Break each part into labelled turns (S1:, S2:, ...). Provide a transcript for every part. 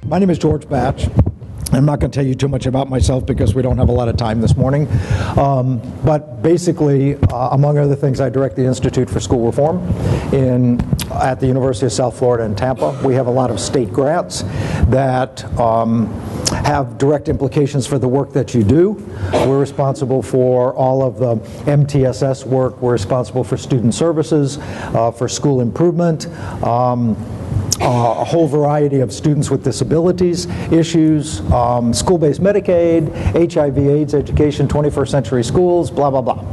S1: My name is George Batsche. I'm not going to tell you too much about myself because we don't have a lot of time this morning. But basically, among other things, I direct the Institute for School Reform at the University of South Florida in Tampa. We have a lot of state grants that have direct implications for the work that you do. We're responsible for all of the MTSS work. We're responsible for student services, for school improvement, a whole variety of students with disabilities issues, school-based Medicaid, HIV/AIDS education, 21st century schools, blah, blah, blah.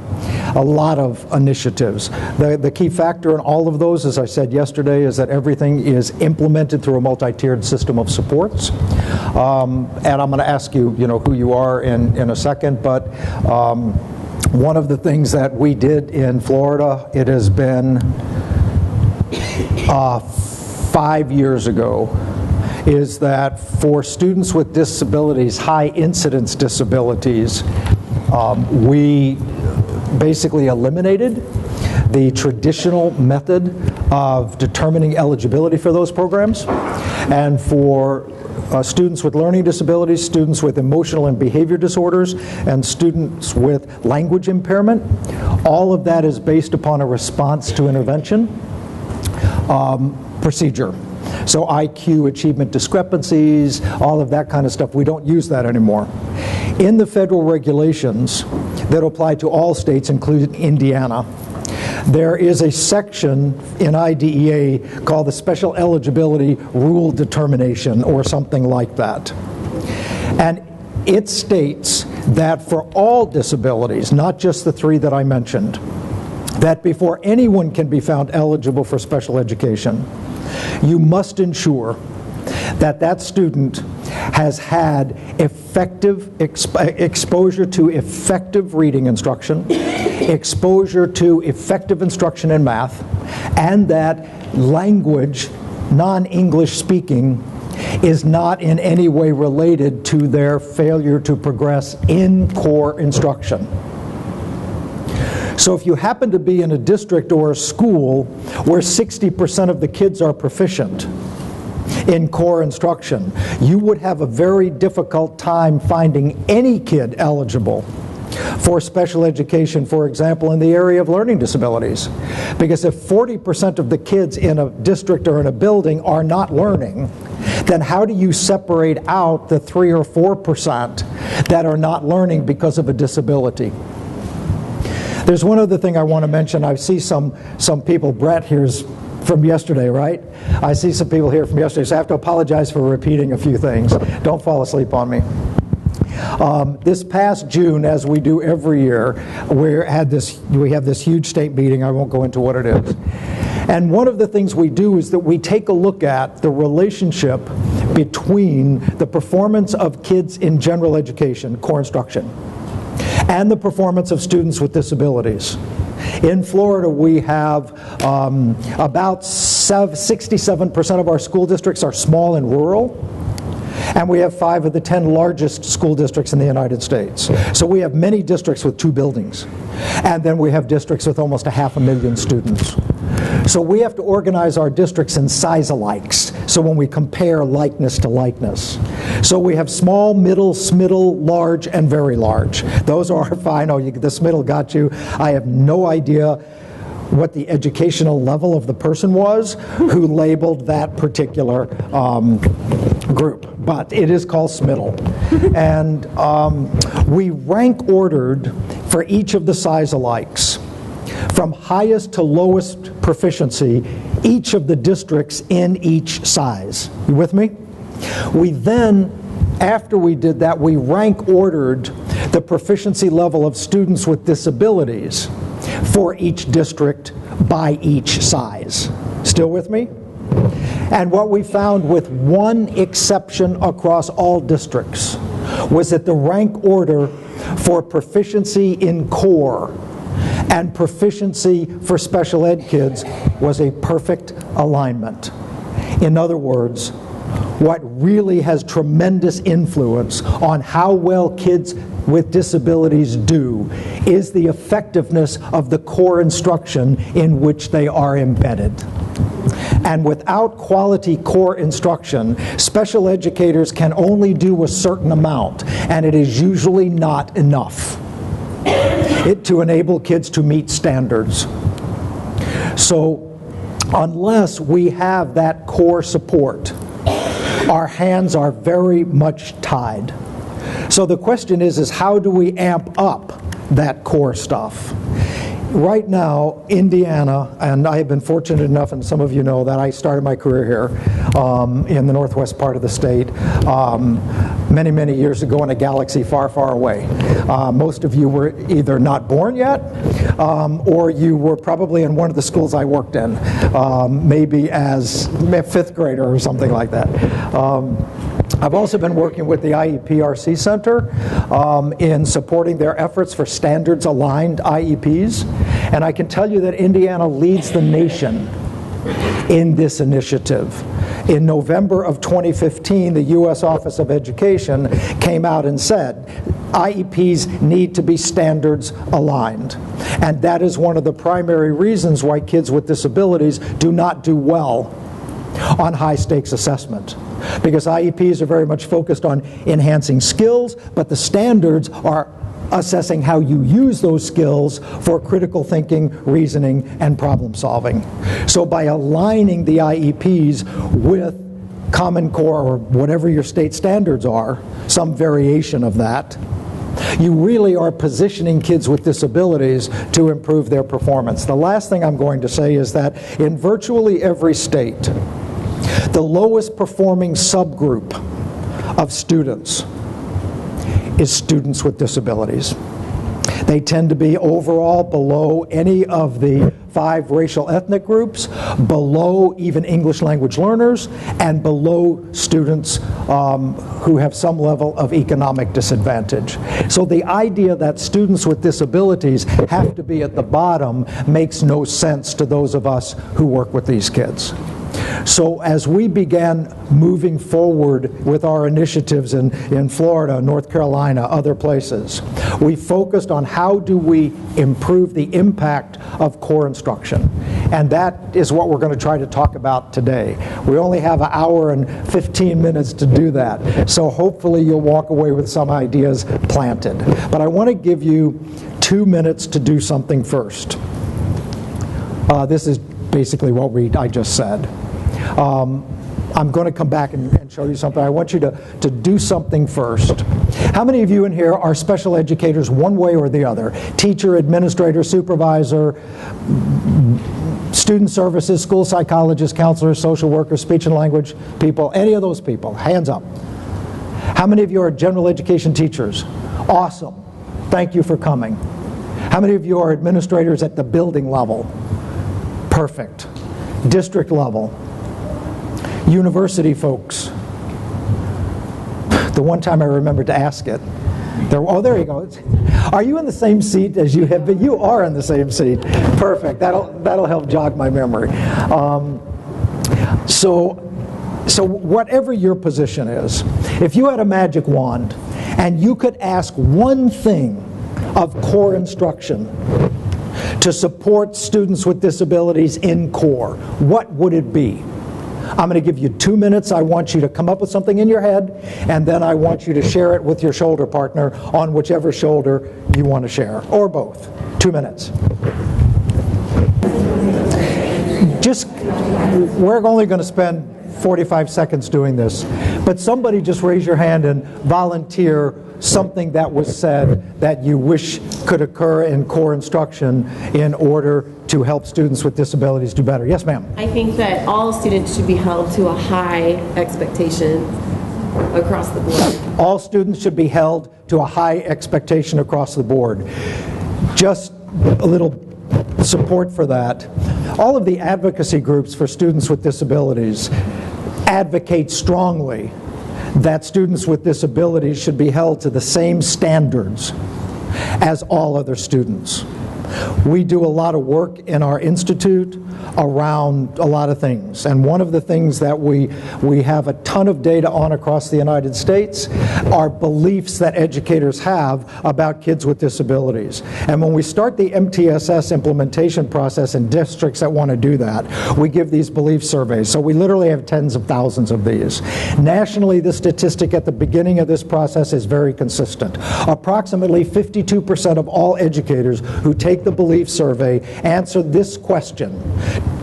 S1: A lot of initiatives. The key factor in all of those, as I said yesterday, is that everything is implemented through a multi-tiered system of supports. And I'm going to ask you, who you are in a second, but one of the things that we did in Florida, it has been 5 years ago, is that for students with disabilities, high incidence disabilities, we basically eliminated the traditional method of determining eligibility for those programs. And for students with learning disabilities, students with emotional and behavior disorders, and students with language impairment, all of that is based upon a response to intervention procedure. So IQ, achievement discrepancies, all of that kind of stuff, we don't use that anymore. In the federal regulations that apply to all states, including Indiana, there is a section in IDEA called the Special Eligibility Rule Determination, or something like that. And it states that for all disabilities, not just the three that I mentioned, that before anyone can be found eligible for special education, you must ensure that that student has had effective exposure to effective reading instruction, exposure to effective instruction in math, and that language, non-English speaking, is not in any way related to their failure to progress in core instruction. So if you happen to be in a district or a school where 60% of the kids are proficient in core instruction, you would have a very difficult time finding any kid eligible for special education, for example, in the area of learning disabilities. Because if 40% of the kids in a district or in a building are not learning, then how do you separate out the 3 or 4% that are not learning because of a disability? There's one other thing I want to mention. I see some people, Brett here's from yesterday, right? I see some people here from yesterday, so I have to apologize for repeating a few things. Don't fall asleep on me. This past June, as we do every year, we have this huge state meeting. I won't go into what it is. And one of the things we do is that we take a look at the relationship between the performance of kids in general education, core instruction, and the performance of students with disabilities. In Florida, we have about 67% of our school districts are small and rural, and we have 5 of the 10 largest school districts in the United States. So we have many districts with 2 buildings, and then we have districts with almost 500,000 students. So we have to organize our districts in size-alikes, so when we compare likeness to likeness. So we have small, middle, smiddle, large, and very large. Those are our 5. Oh, the smiddle got you. I have no idea what the educational level of the person was who labeled that particular group, but it is called smiddle. And we rank ordered for each of the size-alikes, from highest to lowest proficiency, each of the districts in each size. You with me? We then, after we did that, we rank ordered the proficiency level of students with disabilities for each district by each size. Still with me? And what we found, with one exception across all districts, was that the rank order for proficiency in core and proficiency for special ed kids was a perfect alignment. In other words, what really has tremendous influence on how well kids with disabilities do is the effectiveness of the core instruction in which they are embedded. And without quality core instruction, special educators can only do a certain amount, and it is usually not enough to enable kids to meet standards. So unless we have that core support, our hands are very much tied. So the question is how do we amp up that core stuff? Right now, Indiana, and I have been fortunate enough, and some of you know that I started my career here in the northwest part of the state many, many years ago in a galaxy far, far away. Most of you were either not born yet, or you were probably in one of the schools I worked in, maybe as a fifth grader or something like that. I've also been working with the IEPRC Center in supporting their efforts for standards-aligned IEPs, and I can tell you that Indiana leads the nation in this initiative. In November of 2015, the U.S. Office of Education came out and said IEPs need to be standards aligned. And that is one of the primary reasons why kids with disabilities do not do well on high-stakes assessment. Because IEPs are very much focused on enhancing skills, but the standards are assessing how you use those skills for critical thinking, reasoning, and problem solving. So by aligning the IEPs with Common Core or whatever your state standards are, some variation of that, you really are positioning kids with disabilities to improve their performance. The last thing I'm going to say is that in virtually every state, the lowest performing subgroup of students is students with disabilities. They tend to be overall below any of the 5 racial ethnic groups, below even English language learners, and below students who have some level of economic disadvantage. So the idea that students with disabilities have to be at the bottom makes no sense to those of us who work with these kids. So as we began moving forward with our initiatives in Florida, North Carolina, other places, we focused on how do we improve the impact of core instruction. And that is what we're going to try to talk about today. We only have an hour and 15 minutes to do that. So hopefully you'll walk away with some ideas planted. But I want to give you 2 minutes to do something first. This is basically what I just said. I'm going to come back and show you something. I want you to do something first. How many of you in here are special educators one way or the other? Teacher, administrator, supervisor, student services, school psychologists, counselors, social workers, speech and language people, any of those people? Hands up. How many of you are general education teachers? Awesome. Thank you for coming. How many of you are administrators at the building level? Perfect. District level. University folks. The one time I remembered to ask it. Oh, there you go. Are you in the same seat as you have been? You are in the same seat. Perfect. That'll help jog my memory. So whatever your position is, if you had a magic wand and you could ask one thing of core instruction to support students with disabilities in core, what would it be? I'm going to give you 2 minutes. I want you to come up with something in your head, and then I want you to share it with your shoulder partner on whichever shoulder you want to share, or both. 2 minutes. We're only going to spend 45 seconds doing this, but somebody just raise your hand and volunteer something that was said that you wish could occur in core instruction in order to help students with disabilities do better. Yes, ma'am.
S2: I think that all students should be held to a high expectation across the board.
S1: All students should be held to a high expectation across the board. Just a little support for that. All of the advocacy groups for students with disabilities advocate strongly that students with disabilities should be held to the same standards as all other students. We do a lot of work in our institute around a lot of things. And one of the things that we have a ton of data on across the United States are beliefs that educators have about kids with disabilities. And when we start the MTSS implementation process in districts that want to do that, we give these belief surveys. So we literally have tens of thousands of these. Nationally, the statistic at the beginning of this process is very consistent. Approximately 52% of all educators who take the belief survey answer this question: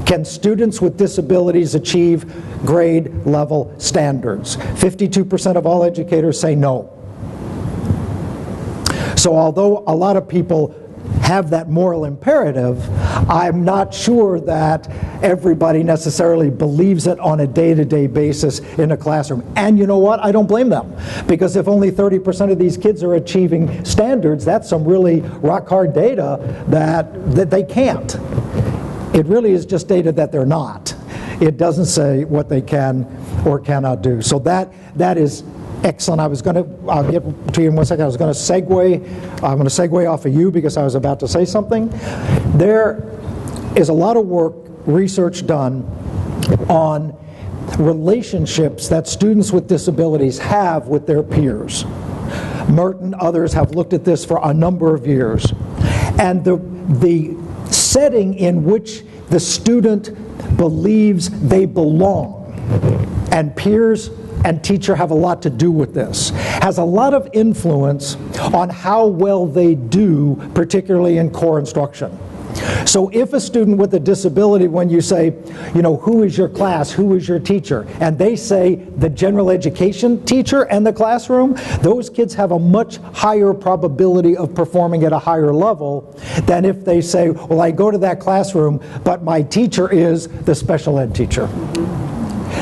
S1: can students with disabilities achieve grade level standards? 52% of all educators say no. So although a lot of people have that moral imperative, I'm not sure that everybody necessarily believes it on a day-to-day basis in a classroom. And you know what? I don't blame them, because if only 30% of these kids are achieving standards, that's some really rock-hard data that they can't. It really is just data that they're not. It doesn't say what they can or cannot do. So that is excellent. I'll get to you in 1 second. I'm going to segue off of you because I was about to say something. There is a lot of work, research done on relationships that students with disabilities have with their peers. Merton, others have looked at this for a number of years. And the setting in which the student believes they belong, and peers and teacher have a lot to do with this, has a lot of influence on how well they do, particularly in core instruction. So if a student with a disability, when you say, you know, who is your class, who is your teacher, and they say the general education teacher and the classroom, those kids have a much higher probability of performing at a higher level than if they say, well, I go to that classroom, but my teacher is the special ed teacher.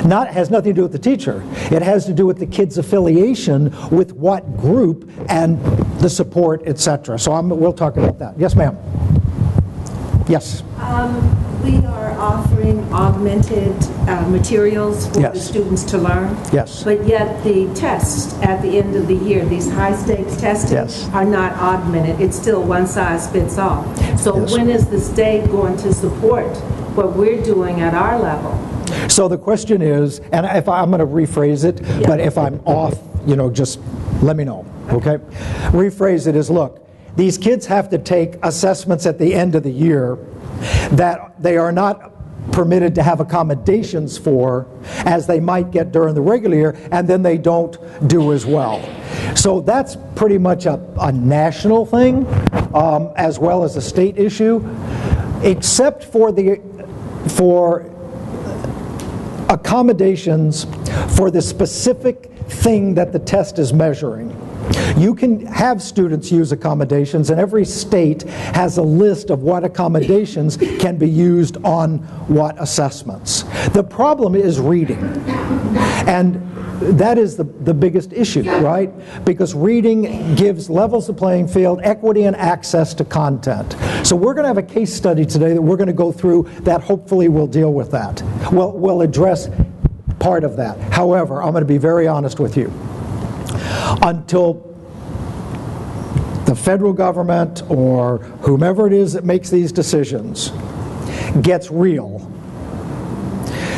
S1: Has nothing to do with the teacher. It has to do with the kid's affiliation with what group and the support, etc. So we'll talk about that. Yes, ma'am. Yes.
S3: We are offering augmented materials for the students to learn.
S1: Yes.
S3: But yet the tests at the end of the year, these high stakes testing, are not augmented. It's still one size fits all. So when is the state going to support what we're doing at our level?
S1: So the question is, and if I'm going to rephrase it, but if I'm off, you know, just let me know, okay? Rephrase it as, look, these kids have to take assessments at the end of the year that they are not permitted to have accommodations for, as they might get during the regular year, and then they don't do as well. So that's pretty much a national thing, as well as a state issue, except for accommodations for the specific thing that the test is measuring. You can have students use accommodations, and every state has a list of what accommodations can be used on what assessments. The problem is reading, and that is the biggest issue, right? Because reading gives levels the playing field, equity, and access to content. So we're going to have a case study today that we're going to go through that hopefully will deal with that. We'll address part of that. However, I'm going to be very honest with you. Until the federal government or whomever it is that makes these decisions gets real,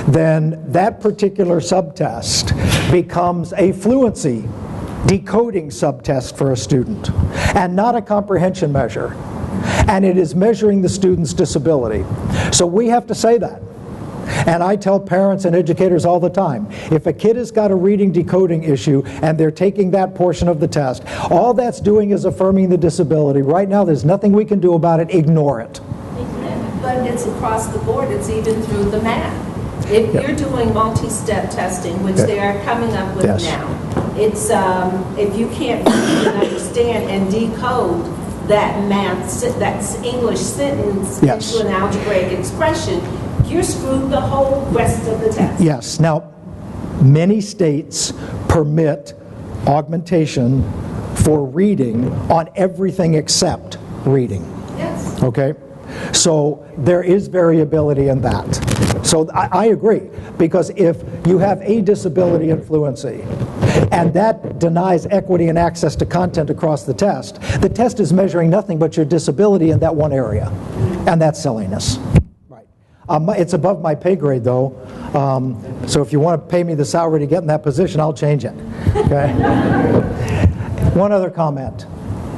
S1: then that particular subtest becomes a fluency decoding subtest for a student and not a comprehension measure. And it is measuring the student's disability. So we have to say that. And I tell parents and educators all the time, if a kid has got a reading decoding issue and they're taking that portion of the test, all that's doing is affirming the disability. Right now, there's nothing we can do about it. Ignore it.
S3: But it's across the board. It's even through the math. If you're doing multi-step testing, which they are coming up with now, it's if you can't read and understand and decode that math, that English sentence into an algebraic expression, you're screwed the whole rest of the test.
S1: Yes. Now, many states permit augmentation for reading on everything except reading.
S3: Yes.
S1: Okay? So there is variability in that. So I agree, because if you have a disability in fluency and that denies equity and access to content across the test is measuring nothing but your disability in that one area, and that's silliness. Right. It's above my pay grade, though. So if you want to pay me the salary to get in that position, I'll change it. Okay? One other comment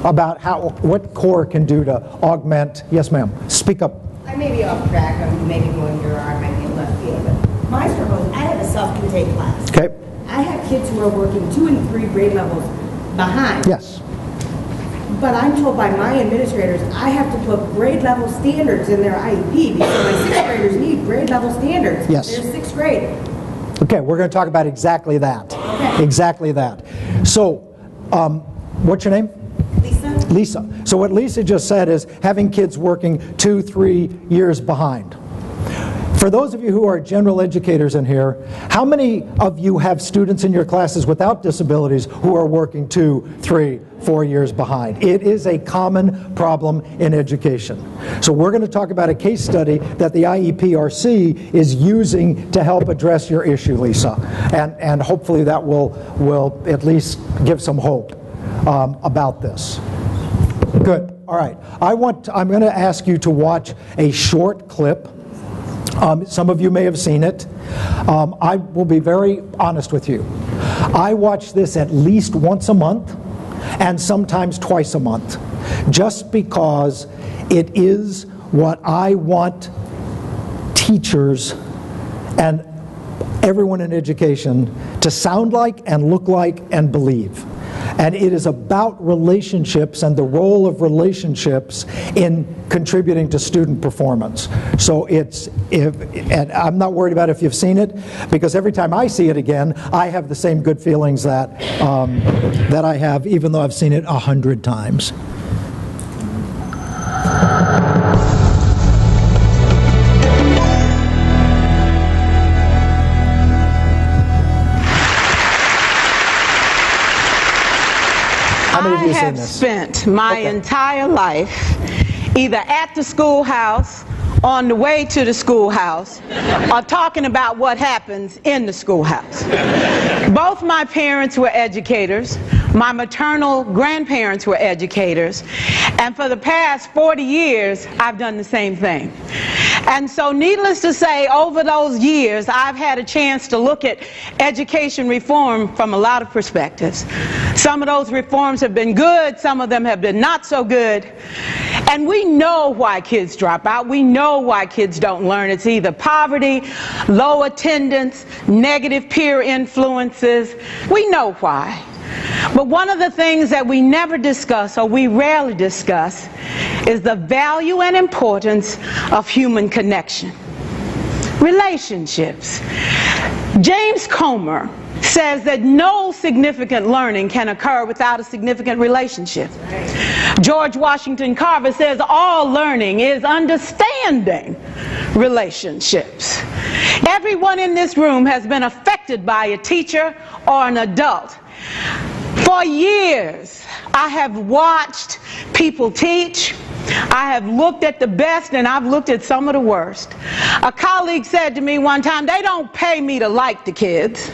S1: about what CORE can do to augment. Yes, ma'am. Speak up.
S4: I may be off track. I'm maybe going your arm, maybe in left field. But my struggle is I have a self-contained class.
S1: Okay.
S4: I have kids who are working 2 and 3 grade levels behind.
S1: Yes.
S4: But I'm told by my administrators I have to put grade level standards in their IEP because my 6th graders need grade level standards.
S1: Yes.
S4: They're 6th grade.
S1: Okay, we're going to talk about exactly that.
S4: Okay.
S1: Exactly that. So, what's your name?
S4: Lisa?
S1: Lisa. So what Lisa just said is having kids working 2-3 years behind. For those of you who are general educators in here, how many of you have students in your classes without disabilities who are working 2, 3, 4 years behind? It is a common problem in education. So we're going to talk about a case study that the IEPRC is using to help address your issue, Lisa. And hopefully that will at least give some hope about this. Good. All right. I'm going to ask you to watch a short clip. Some of you may have seen it. I will be very honest with you. I watch this at least once a month and sometimes twice a month, just because it is what I want teachers and everyone in education to sound like and look like and believe. And it is about relationships and the role of relationships in contributing to student performance. So and I'm not worried about if you've seen it, because every time I see it again, I have the same good feelings that I have, even though I've seen it 100 times.
S5: I have spent my entire life either at the schoolhouse, on the way to the schoolhouse, or talking about what happens in the schoolhouse. Both my parents were educators. My maternal grandparents were educators. And for the past 40 years, I've done the same thing. And so needless to say, over those years, I've had a chance to look at education reform from a lot of perspectives. Some of those reforms have been good, some of them have been not so good. And we know why kids drop out. We know why kids don't learn. It's either poverty, low attendance, negative peer influences. We know why. But one of the things that we never discuss, or we rarely discuss, is the value and importance of human connection. Relationships. James Comer says that no significant learning can occur without a significant relationship. George Washington Carver says all learning is understanding relationships. Everyone in this room has been affected by a teacher or an adult. For years, I have watched people teach. I have looked at the best and I've looked at some of the worst. A colleague said to me one time, they don't pay me to like the kids.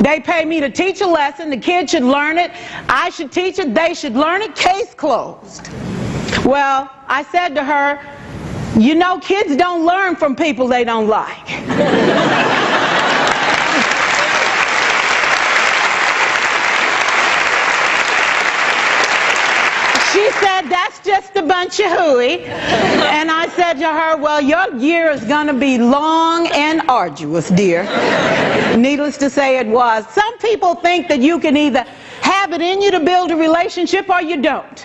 S5: They pay me to teach a lesson. The kids should learn it. I should teach it. They should learn it. Case closed. Well, I said to her, you know, kids don't learn from people they don't like. She said, that's just a bunch of hooey. And I said to her, well, your year is going to be long and arduous, dear. Needless to say, it was. Some people think that you can either have it in you to build a relationship or you don't.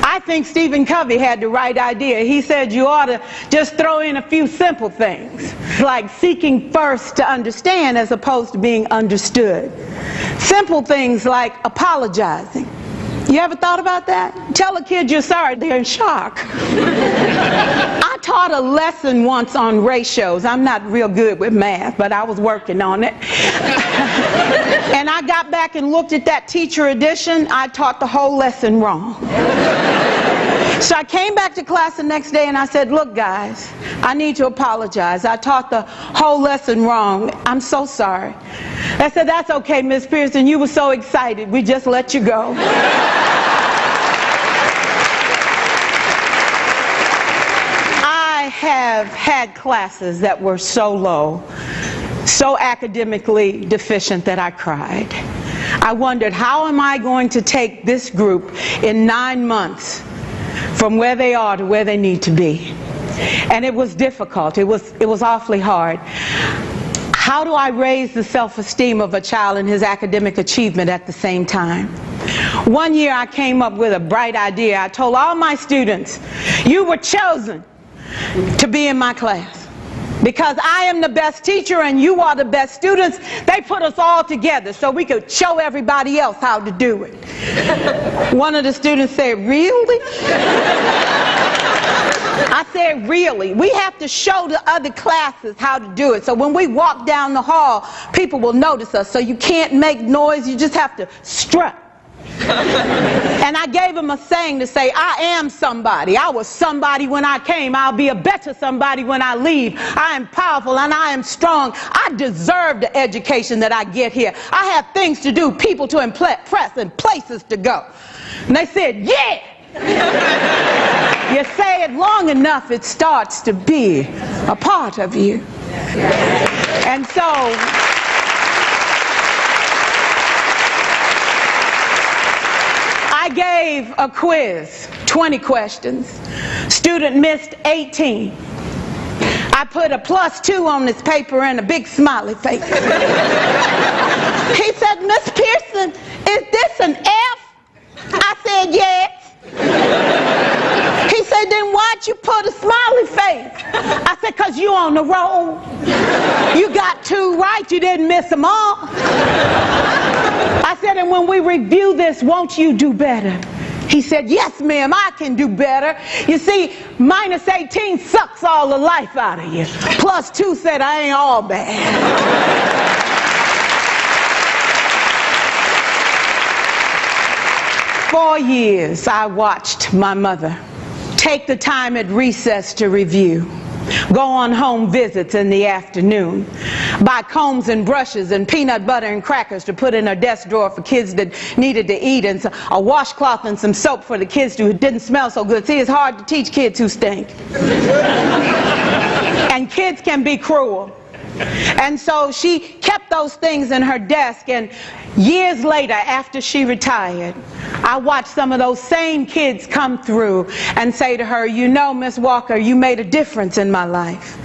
S5: I think Stephen Covey had the right idea. He said you ought to just throw in a few simple things, like seeking first to understand as opposed to being understood. Simple things like apologizing. You ever thought about that? Tell a kid you're sorry, they're in shock. I taught a lesson once on ratios. I'm not real good with math, but I was working on it. And I got back and looked at that teacher edition. I taught the whole lesson wrong. So I came back to class the next day and I said, look guys, I need to apologize. I taught the whole lesson wrong. I'm so sorry. I said, that's okay, Miss Pearson. You were so excited. We just let you go. I have had classes that were so low, so academically deficient that I cried. I wondered, how am I going to take this group in 9 months from where they are to where they need to be? And it was difficult. It was awfully hard. How do I raise the self-esteem of a child and his academic achievement at the same time? One year I came up with a bright idea. I told all my students, you were chosen to be in my class. Because I am the best teacher and you are the best students, they put us all together so we could show everybody else how to do it. One of the students said, really? I said, really? We have to show the other classes how to do it. So when we walk down the hall, people will notice us. So you can't make noise, you just have to strut. And I gave him a saying to say, I am somebody. I was somebody when I came. I'll be a better somebody when I leave. I am powerful and I am strong. I deserve the education that I get here. I have things to do, people to impress, and places to go. And they said, yeah. You say it long enough, it starts to be a part of you. And so I gave a quiz, 20 questions. Student missed 18. I put a +2 on this paper and a big smiley face. He said, Miss Pearson, is this an F? I said, yes. He said, then why'd you put a smiley face? I said, because you on the roll. You got 2 right, you didn't miss them all. I said, and when we review this, won't you do better? He said, yes, ma'am, I can do better. You see, -18 sucks all the life out of you. +2 said, I ain't all bad. For years, I watched my mother take the time at recess to review, go on home visits in the afternoon, buy combs and brushes and peanut butter and crackers to put in her desk drawer for kids that needed to eat, and a washcloth and some soap for the kids who didn't smell so good. See, it's hard to teach kids who stink. And kids can be cruel. And so she kept those things in her desk, and years later, after she retired, I watched some of those same kids come through and say to her, you know, Miss Walker, you made a difference in my life.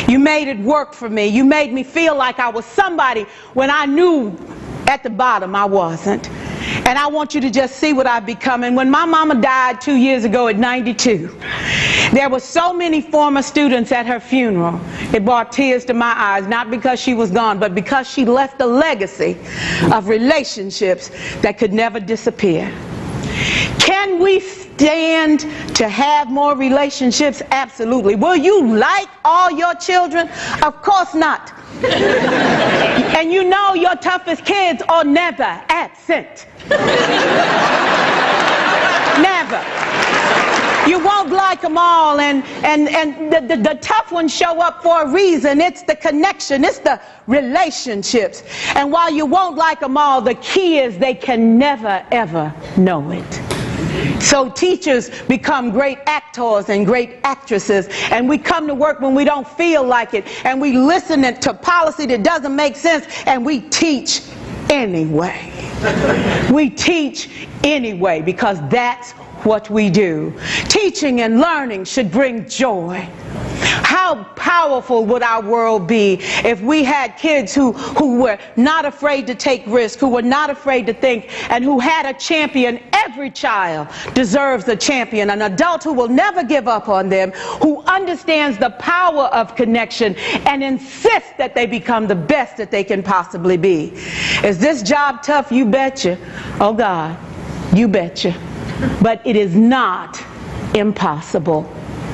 S5: You made it work for me. You made me feel like I was somebody when I knew at the bottom I wasn't. And I want you to just see what I've become. And when my mama died 2 years ago at 92, there were so many former students at her funeral. It brought tears to my eyes, not because she was gone, but because she left a legacy of relationships that could never disappear. Can we stand to have more relationships? Absolutely. Will you like all your children? Of course not. And you know your toughest kids are never absent. Never. You won't like them all, and the tough ones show up for a reason. It's the connection, it's the relationships. And while you won't like them all, the key is they can never ever know it. So teachers become great actors and great actresses, and we come to work when we don't feel like it, and we listen to policy that doesn't make sense, and we teach anyway. We teach anyway because that's what we do. Teaching and learning should bring joy. How powerful would our world be if we had kids who were not afraid to take risks, who were not afraid to think, and who had a champion? Every child deserves a champion, an adult who will never give up on them, who understands the power of connection and insists that they become the best that they can possibly be. Is this job tough? You betcha. Oh God, you betcha. But it is not impossible.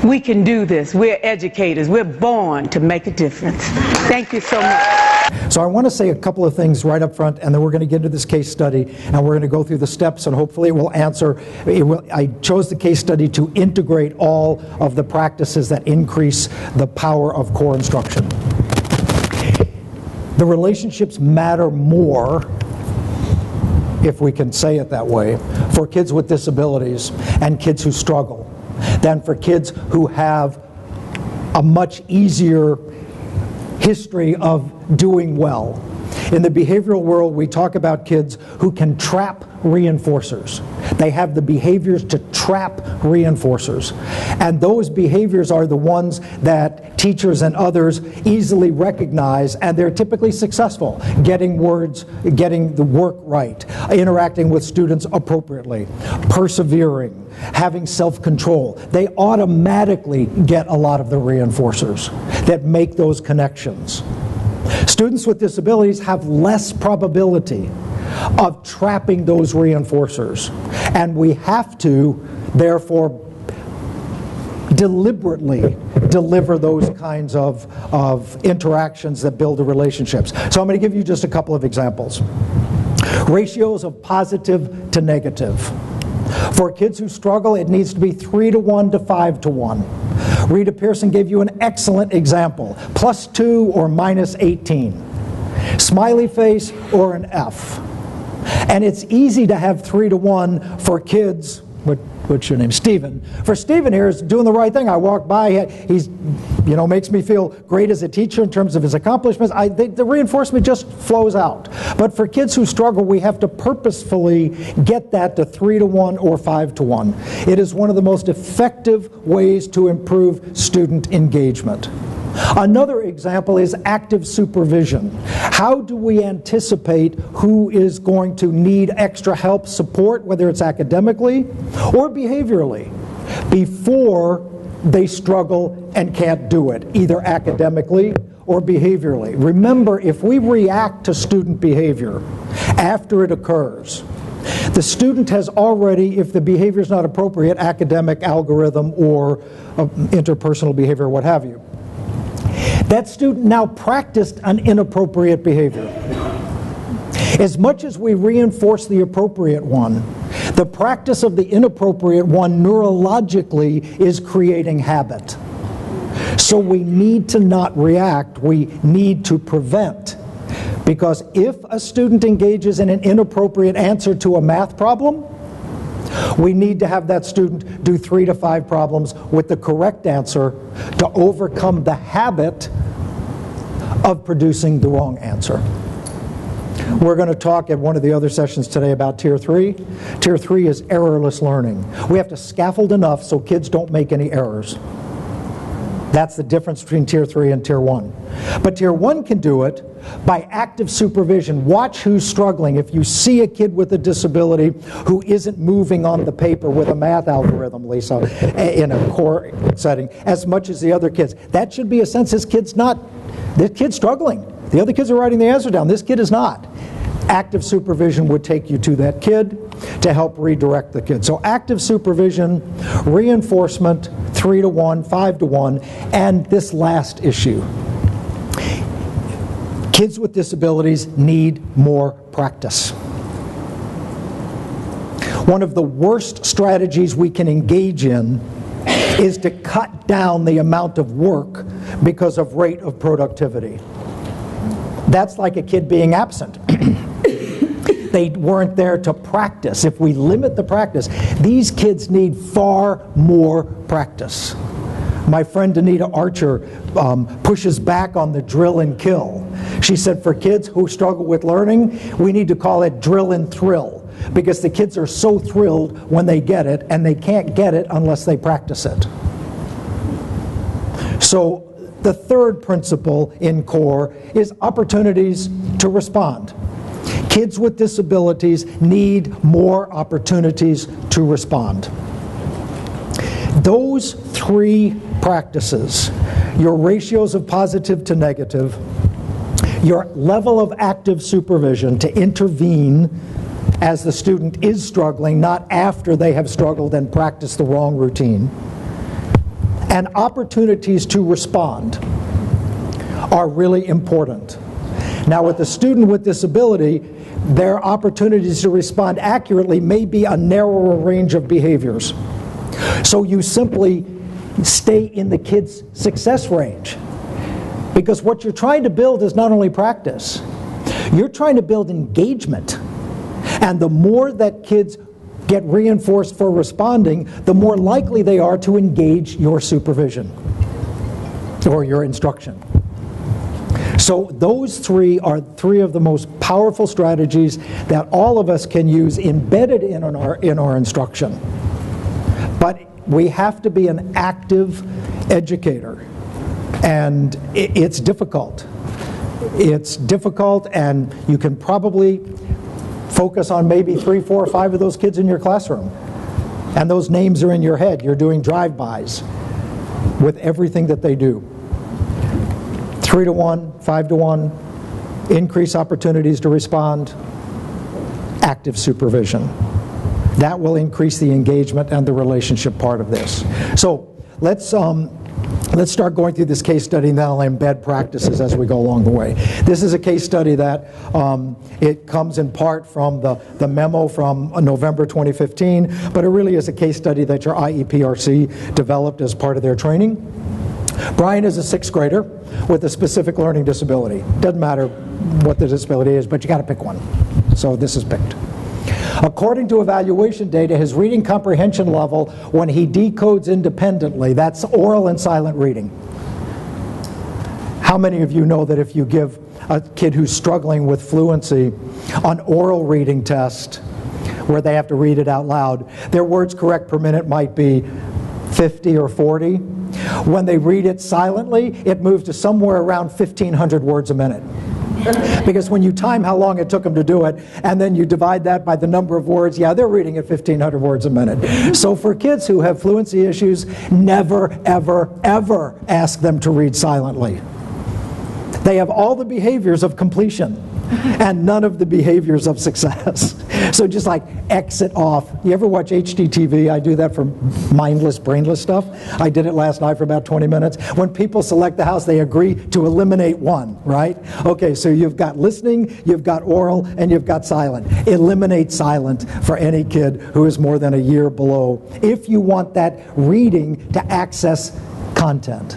S5: We can do this. We're educators. We're born to make a difference. Thank you so much.
S1: So I want to say a couple of things right up front, and then we're going to get into this case study, and we're going to go through the steps, and hopefully it will answer. I chose the case study to integrate all of the practices that increase the power of core instruction. The relationships matter more, if we can say it that way, for kids with disabilities and kids who struggle than for kids who have a much easier history of doing well. In the behavioral world, we talk about kids who can trap reinforcers. They have the behaviors to trap reinforcers. And those behaviors are the ones that teachers and others easily recognize, and they're typically successful, getting the work right, interacting with students appropriately, persevering, having self-control. They automatically get a lot of the reinforcers that make those connections. Students with disabilities have less probability of trapping those reinforcers, and we have to, therefore, deliberately deliver those kinds of interactions that build the relationships. So I'm going to give you just a couple of examples. Ratios of positive to negative. For kids who struggle, it needs to be 3-to-1 to 5-to-1. Rita Pearson gave you an excellent example. +2 or -18. Smiley face or an F. And it's easy to have 3-to-1 for kids. What's your name? Stephen. For Stephen here is doing the right thing. I walk by, he's, makes me feel great as a teacher in terms of his accomplishments. The reinforcement just flows out. But for kids who struggle, we have to purposefully get that to 3-to-1 or 5-to-1. It is one of the most effective ways to improve student engagement. Another example is active supervision. How do we anticipate who is going to need extra help, support, whether it's academically or behaviorally, before they struggle and can't do it, either academically or behaviorally? Remember, if we react to student behavior after it occurs, the student has already, if the behavior is not appropriate, academic, algorithm, or interpersonal behavior, what have you, that student now practiced an inappropriate behavior. As much as we reinforce the appropriate one, the practice of the inappropriate one neurologically is creating habit. So we need to not react, we need to prevent. Because if a student engages in an inappropriate answer to a math problem, we need to have that student do 3 to 5 problems with the correct answer to overcome the habit of producing the wrong answer. We're going to talk at one of the other sessions today about Tier 3. Tier 3 is errorless learning. We have to scaffold enough so kids don't make any errors. That's the difference between Tier 3 and Tier 1. But Tier 1 can do it by active supervision. Watch who's struggling. If you see a kid with a disability who isn't moving on the paper with a math algorithm, Lisa, in a core setting, as much as the other kids, that should be a sense this kid's struggling. The other kids are writing the answer down. This kid is not. Active supervision would take you to that kid to help redirect the kid. So active supervision, reinforcement, 3-to-1, 5-to-1, and this last issue. Kids with disabilities need more practice. One of the worst strategies we can engage in is to cut down the amount of work because of rate of productivity. That's like a kid being absent. They weren't there to practice. If we limit the practice, these kids need far more practice. My friend Anita Archer pushes back on the drill and kill. She said for kids who struggle with learning, we need to call it drill and thrill, because the kids are so thrilled when they get it, and they can't get it unless they practice it. So the third principle in CORE is opportunities to respond. Kids with disabilities need more opportunities to respond. Those 3 practices, your ratios of positive to negative, your level of active supervision to intervene as the student is struggling, not after they have struggled and practiced the wrong routine, and opportunities to respond are really important. Now, with a student with disability, their opportunities to respond accurately may be a narrower range of behaviors. So you simply stay in the kid's success range. Because what you're trying to build is not only practice, you're trying to build engagement. And the more that kids get reinforced for responding, the more likely they are to engage your supervision. or your instruction. So those three are three of the most powerful strategies that all of us can use embedded in our instruction. But we have to be an active educator, and it's difficult. It's difficult, and you can probably focus on maybe 3, 4, or 5 of those kids in your classroom. And those names are in your head. You're doing drive-bys with everything that they do. 3 to 1, 5 to 1, increase opportunities to respond, active supervision. That will increase the engagement and the relationship part of this. So let's start going through this case study, and then I'll embed practices as we go along the way. This is a case study that it comes in part from the memo from November 2015, but it really is a case study that your IEPRC developed as part of their training. Brian is a 6th grader with a specific learning disability. Doesn't matter what the disability is, but you got to pick one. So this is picked. According to evaluation data, his reading comprehension level when he decodes independently, that's oral and silent reading. How many of you know that if you give a kid who's struggling with fluency an oral reading test where they have to read it out loud, their words correct per minute might be 50 or 40. When they read it silently, it moves to somewhere around 1,500 words a minute. Because when you time how long it took them to do it, and then you divide that by the number of words, yeah, they're reading at 1,500 words a minute. So for kids who have fluency issues, never, ever, ever ask them to read silently. They have all the behaviors of completion and none of the behaviors of success. So just like exit off. You ever watch HGTV? I do that for mindless, brainless stuff. I did it last night for about 20 minutes. When people select the house, they agree to eliminate one, right? Okay, so you've got listening, you've got oral, and you've got silent. Eliminate silent for any kid who is more than a year below if you want that reading to access content.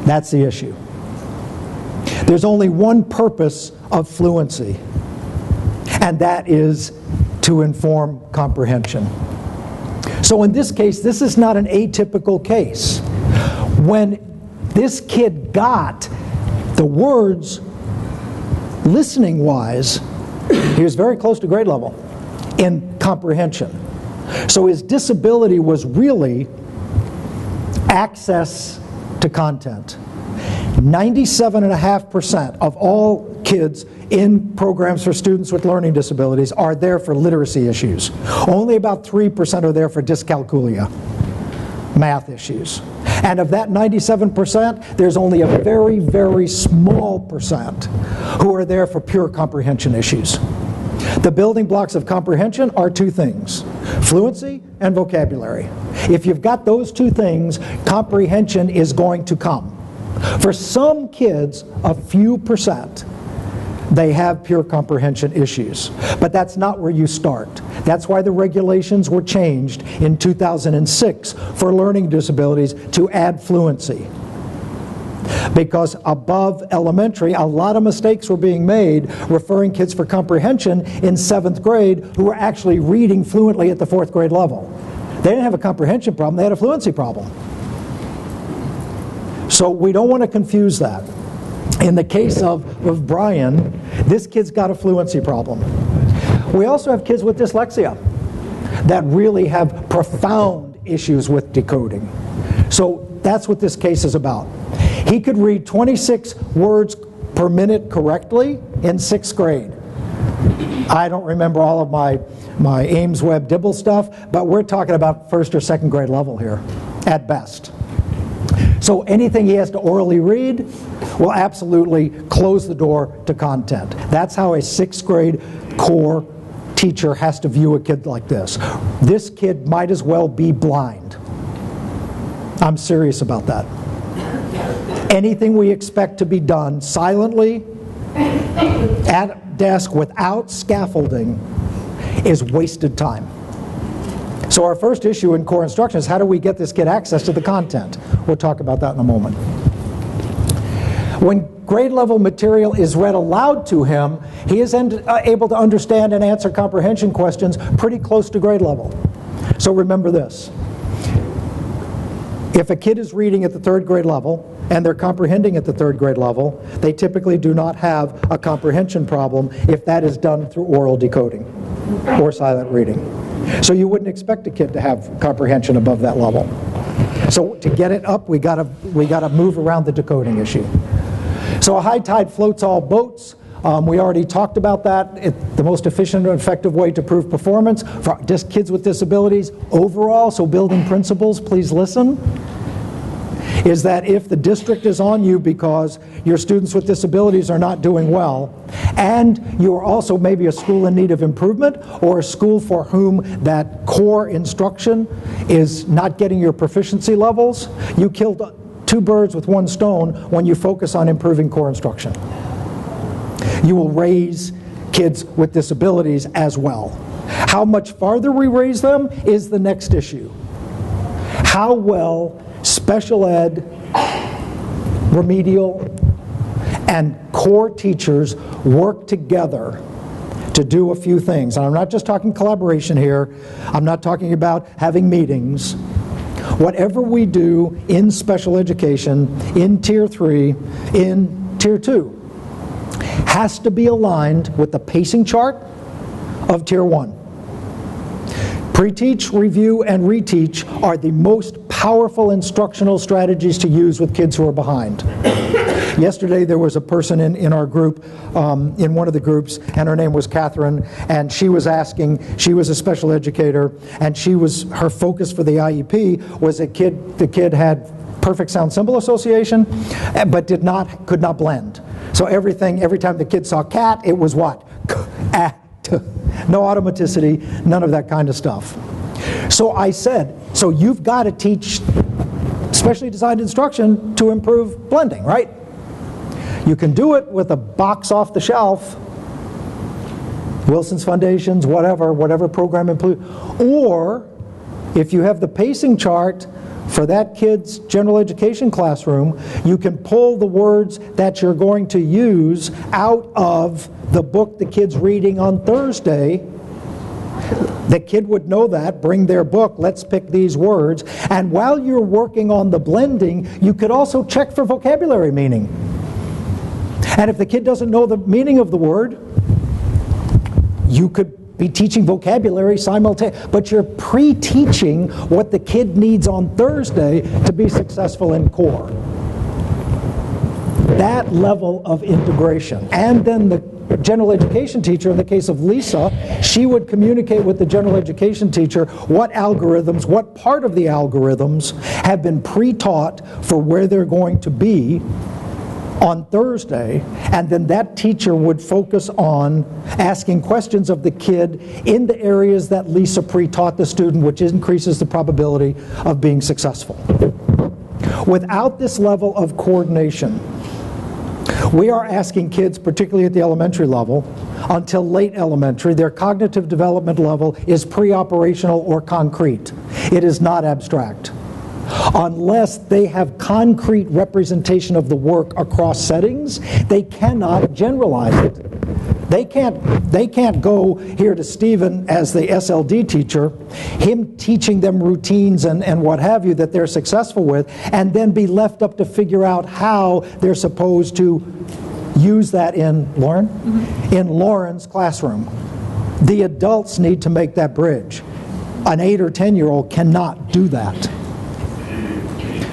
S1: That's the issue. There's only one purpose of fluency, and that is to inform comprehension. So in this case, this is not an atypical case. When this kid got the words listening-wise, he was very close to grade level in comprehension. So his disability was really access to content. 97.5% of all kids in programs for students with learning disabilities are there for literacy issues. Only about 3% are there for dyscalculia, math issues. And of that 97%, there's only a very, very small percent who are there for pure comprehension issues. The building blocks of comprehension are 2 things: fluency and vocabulary. If you've got those 2 things, comprehension is going to come. For some kids, a few percent, they have pure comprehension issues. But that's not where you start. That's why the regulations were changed in 2006 for learning disabilities to add fluency. Because above elementary, a lot of mistakes were being made referring kids for comprehension in 7th grade who were actually reading fluently at the 4th grade level. They didn't have a comprehension problem, they had a fluency problem. So we don't want to confuse that. In the case of Brian, this kid's got a fluency problem. We also have kids with dyslexia that really have profound issues with decoding. So that's what this case is about. He could read 26 words per minute correctly in 6th grade. I don't remember all of my Ames Webb Dibble stuff, but we're talking about 1st or 2nd grade level here, at best. So anything he has to orally read will absolutely close the door to content. That's how a 6th grade core teacher has to view a kid like this. This kid might as well be blind. I'm serious about that. Anything we expect to be done silently at a desk without scaffolding is wasted time. So our first issue in core instruction is how do we get this kid access to the content? We'll talk about that in a moment. When grade level material is read aloud to him, he is able to understand and answer comprehension questions pretty close to grade level. So remember this. If a kid is reading at the 3rd grade level and they're comprehending at the 3rd grade level, they typically do not have a comprehension problem if that is done through oral decoding or silent reading. So you wouldn't expect a kid to have comprehension above that level. So to get it up, we gotta move around the decoding issue. So a high tide floats all boats. We already talked about that. The most efficient and effective way to prove performance for just kids with disabilities overall, so building principles, please listen, is that if the district is on you because your students with disabilities are not doing well, and you are also maybe a school in need of improvement, or a school for whom that core instruction is not getting your proficiency levels, you killed 2 birds with 1 stone when you focus on improving core instruction. You will raise kids with disabilities as well. How much farther we raise them is the next issue. How well special ed, remedial, and core teachers work together to do a few things. And I'm not just talking collaboration here. I'm not talking about having meetings. Whatever we do in special education, in Tier 3, in Tier 2, has to be aligned with the pacing chart of Tier 1. Pre-teach, review, and reteach are the most powerful instructional strategies to use with kids who are behind. Yesterday there was a person in our group, in one of the groups, and her name was Catherine, and she was asking, she was a special educator, and her focus for the IEP was the kid had perfect sound symbol association, but could not blend. So every time the kid saw cat, it was what? No automaticity, none of that kind of stuff. So I said, so you've got to teach specially designed instruction to improve blending, right? You can do it with a box off the shelf, Wilson's Foundations, whatever program include, or if you have the pacing chart for that kid's general education classroom, you can pull the words that you're going to use out of the book the kid's reading on Thursday. The kid would know that, bring their book, let's pick these words, and while you're working on the blending, you could also check for vocabulary meaning. And if the kid doesn't know the meaning of the word, you could be teaching vocabulary simultaneously, but you're pre-teaching what the kid needs on Thursday to be successful in core. That level of integration. And then the general education teacher, in the case of Lisa, she would communicate with the general education teacher what algorithms, what part of the algorithms have been pre-taught for where they're going to be on Thursday, and then that teacher would focus on asking questions of the kid in the areas that Lisa pre-taught the student, which increases the probability of being successful. Without this level of coordination, we are asking kids, particularly at the elementary level, until late elementary, their cognitive development level is pre-operational or concrete. It is not abstract. Unless they have concrete representation of the work across settings, they cannot generalize it. They can't go here to Stephen as the SLD teacher, him teaching them routines and what have you that they're successful with, and then be left up to figure out how they're supposed to use that in Lauren? Mm-hmm. In Lauren's classroom. The adults need to make that bridge. An 8 or 10-year-old cannot do that.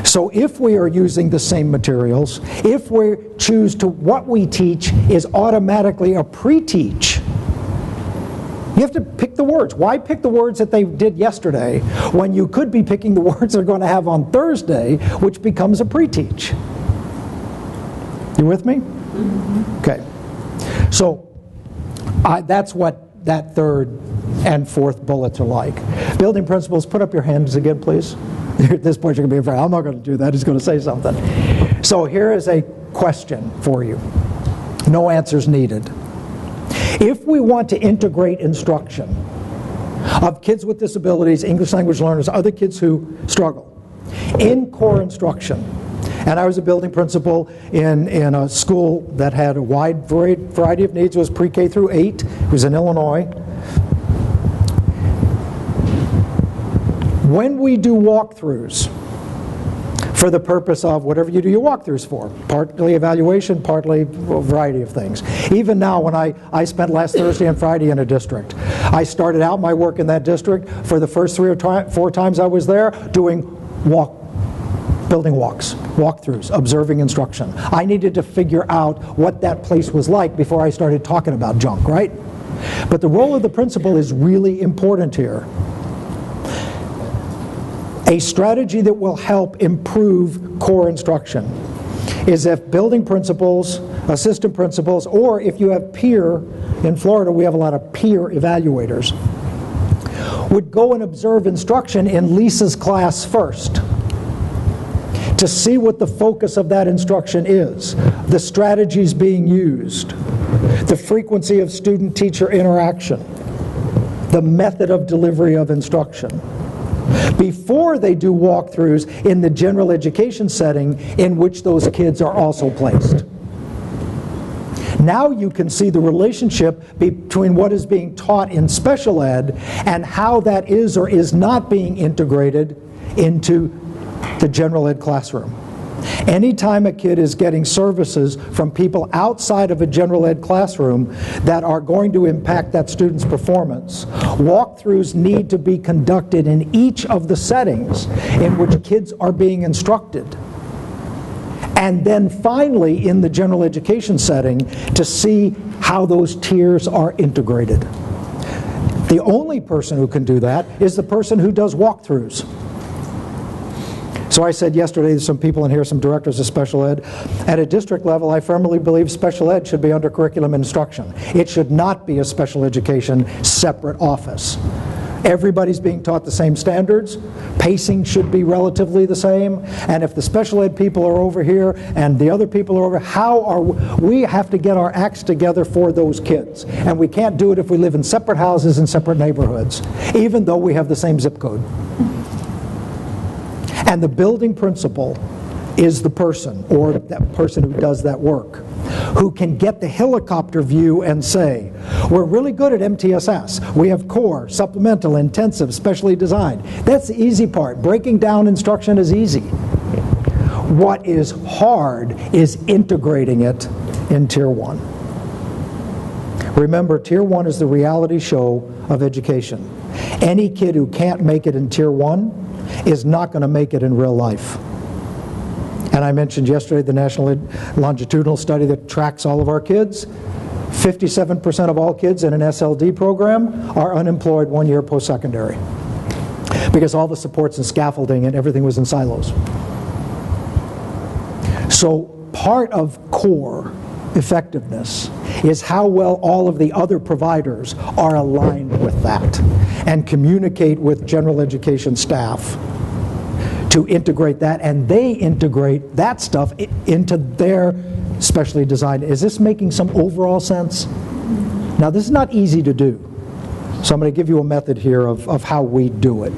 S1: So if we are using the same materials, if we choose to, what we teach is automatically a pre-teach, you have to pick the words. Why pick the words that they did yesterday when you could be picking the words they're going to have on Thursday, which becomes a pre-teach? You with me? Mm-hmm. Okay. So that's what that 3rd and 4th bullets are like. Building principles, put up your hands again, please. At this point, you're going to be afraid. I'm not going to do that. He's going to say something. So here is a question for you. No answers needed. If we want to integrate instruction of kids with disabilities, English language learners, other kids who struggle, in core instruction, and I was a building principal in a school that had a wide variety of needs. It was pre-K through 8. It was in Illinois. When we do walkthroughs, for the purpose of whatever you do your walkthroughs for. Partly evaluation, partly a variety of things. Even now, when I spent last Thursday and Friday in a district, I started out my work in that district for the first 3 or 4 times I was there doing building walks, walkthroughs, observing instruction. I needed to figure out what that place was like before I started talking about junk, right? But the role of the principal is really important here. A strategy that will help improve core instruction is if building principals, assistant principals, or if you have peer, in Florida we have a lot of peer evaluators, would go and observe instruction in Lisa's class first to see what the focus of that instruction is, the strategies being used, the frequency of student-teacher interaction, the method of delivery of instruction, before they do walkthroughs in the general education setting in which those kids are also placed. Now you can see the relationship between what is being taught in special ed and how that is or is not being integrated into the general ed classroom. Anytime a kid is getting services from people outside of a general ed classroom that are going to impact that student's performance, walkthroughs need to be conducted in each of the settings in which kids are being instructed. And then finally in the general education setting to see how those tiers are integrated. The only person who can do that is the person who does walkthroughs. So I said yesterday, there's some people in here, some directors of special ed. At a district level, I firmly believe special ed should be under curriculum instruction. It should not be a special education separate office. Everybody's being taught the same standards. Pacing should be relatively the same. And if the special ed people are over here and the other people are over, how are we have to get our acts together for those kids. And we can't do it if we live in separate houses in separate neighborhoods, even though we have the same zip code. And the building principal is the person, or that person who does that work, who can get the helicopter view and say, we're really good at MTSS. We have core, supplemental, intensive, specially designed. That's the easy part. Breaking down instruction is easy. What is hard is integrating it in Tier 1. Remember, Tier 1 is the reality show of education. Any kid who can't make it in Tier 1 is not going to make it in real life. And I mentioned yesterday the national longitudinal study that tracks all of our kids. 57% of all kids in an SLD program are unemployed 1 year post-secondary because all the supports and scaffolding and everything was in silos. So part of core effectiveness is how well all of the other providers are aligned with that and communicate with general education staff to integrate that, and they integrate that stuff into their specially designed. Is this making some overall sense? Now this is not easy to do, so I'm going to give you a method here of how we do it.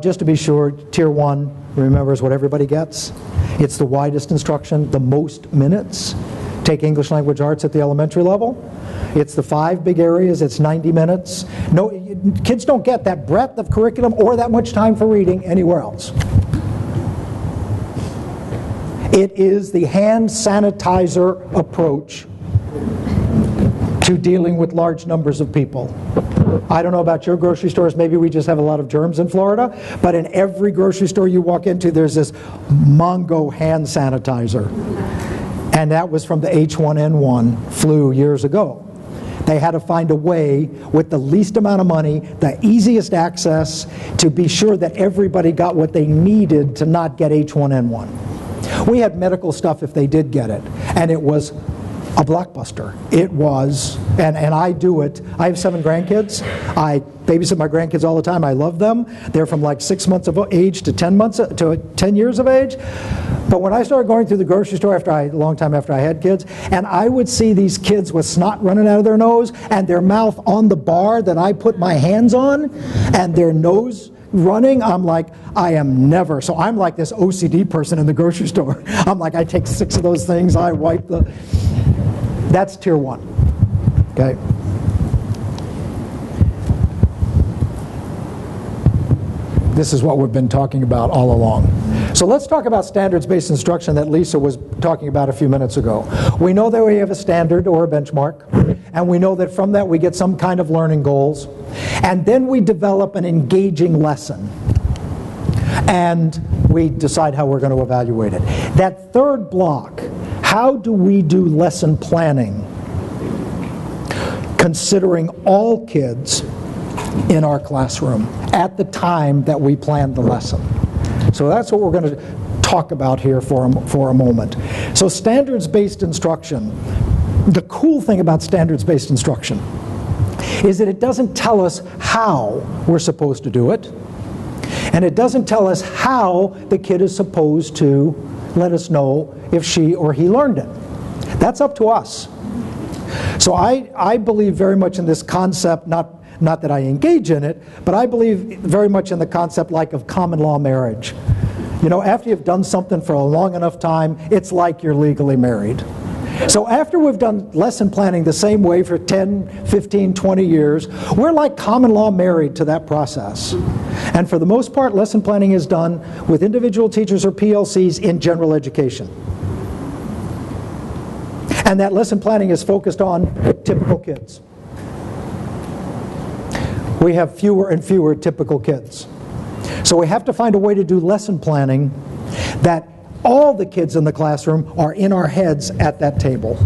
S1: Just to be sure, Tier 1, remember, is what everybody gets. It's the widest instruction, the most minutes. Take English Language Arts at the elementary level. It's the 5 big areas, it's 90 minutes. No, kids don't get that breadth of curriculum or that much time for reading anywhere else. It is the hand sanitizer approach to dealing with large numbers of people. I don't know about your grocery stores, maybe we just have a lot of germs in Florida, but in every grocery store you walk into, there's this Mongo hand sanitizer. And that was from the H1N1 flu years ago. They had to find a way with the least amount of money, the easiest access, to be sure that everybody got what they needed to not get H1N1. We had medical stuff if they did get it, and it was a blockbuster. It was, and I do it. I have 7 grandkids. I babysit my grandkids all the time. I love them. They're from like 6 months of age to 10 years of age. But when I started going through the grocery store a long time after I had kids, and I would see these kids with snot running out of their nose and their mouth on the bar that I put my hands on, and their nose running, I'm like, I am never. So I'm like this OCD person in the grocery store. I'm like, I take 6 of those things, I wipe the... That's Tier 1, okay? This is what we've been talking about all along. So let's talk about standards-based instruction that Lisa was talking about a few minutes ago. We know that we have a standard or a benchmark, and we know that from that we get some kind of learning goals, and then we develop an engaging lesson, and we decide how we're going to evaluate it. That third block, how do we do lesson planning, considering all kids in our classroom at the time that we plan the lesson? So that's what we're going to talk about here for a moment. So standards-based instruction, the cool thing about standards-based instruction is that it doesn't tell us how we're supposed to do it, and it doesn't tell us how the kid is supposed to let us know if she or he learned it. That's up to us. So I believe very much in this concept, not that I engage in it, but I believe very much in the concept like of common law marriage. You know, after you've done something for a long enough time, it's like you're legally married. So after we've done lesson planning the same way for 10, 15, 20 years, we're like common law married to that process. And for the most part, lesson planning is done with individual teachers or PLCs in general education. And that lesson planning is focused on typical kids. We have fewer and fewer typical kids. So we have to find a way to do lesson planning that all the kids in the classroom are in our heads at that table.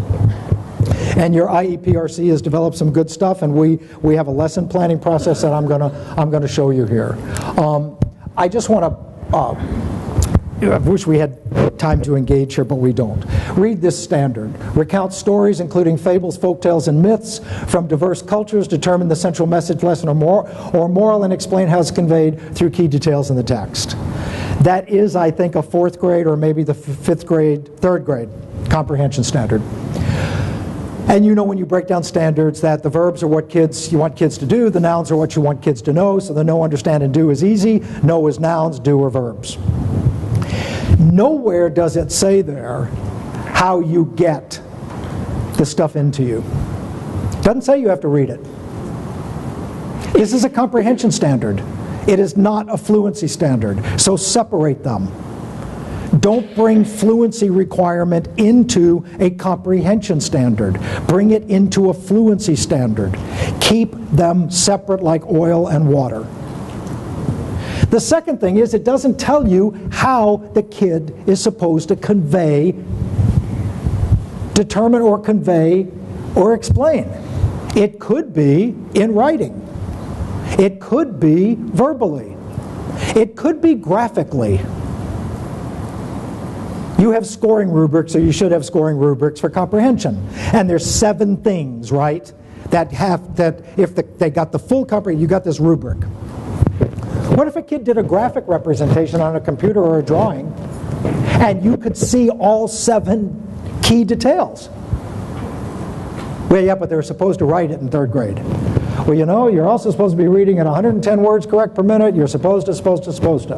S1: And your IEPRC has developed some good stuff, and we have a lesson planning process that I'm gonna show you here. I just want to I wish we had time to engage here, but we don't. Read this standard. Recount stories, including fables, folktales, and myths from diverse cultures, determine the central message, lesson, or moral, and explain how it's conveyed through key details in the text. That is, I think, a 4th grade or maybe the 5th grade, 3rd grade Comprehension Standard. And you know when you break down standards that the verbs are what you want kids to do, the nouns are what you want kids to know, so the know, understand, and do is easy. Know is nouns, do are verbs. Nowhere does it say there how you get the stuff into you. It doesn't say you have to read it. This is a comprehension standard. It is not a fluency standard, so separate them. Don't bring fluency requirement into a comprehension standard. Bring it into a fluency standard. Keep them separate like oil and water. The second thing is it doesn't tell you how the kid is supposed to convey, determine or convey or explain. It could be in writing. It could be verbally. It could be graphically. You have scoring rubrics, or you should have scoring rubrics for comprehension. And there's 7 things, right, that if they got the full comprehension, you got this rubric. What if a kid did a graphic representation on a computer or a drawing, and you could see all 7 key details? Well, yeah, but they were supposed to write it in 3rd grade. Well, you know, you're also supposed to be reading at 110 words correct per minute. You're supposed to.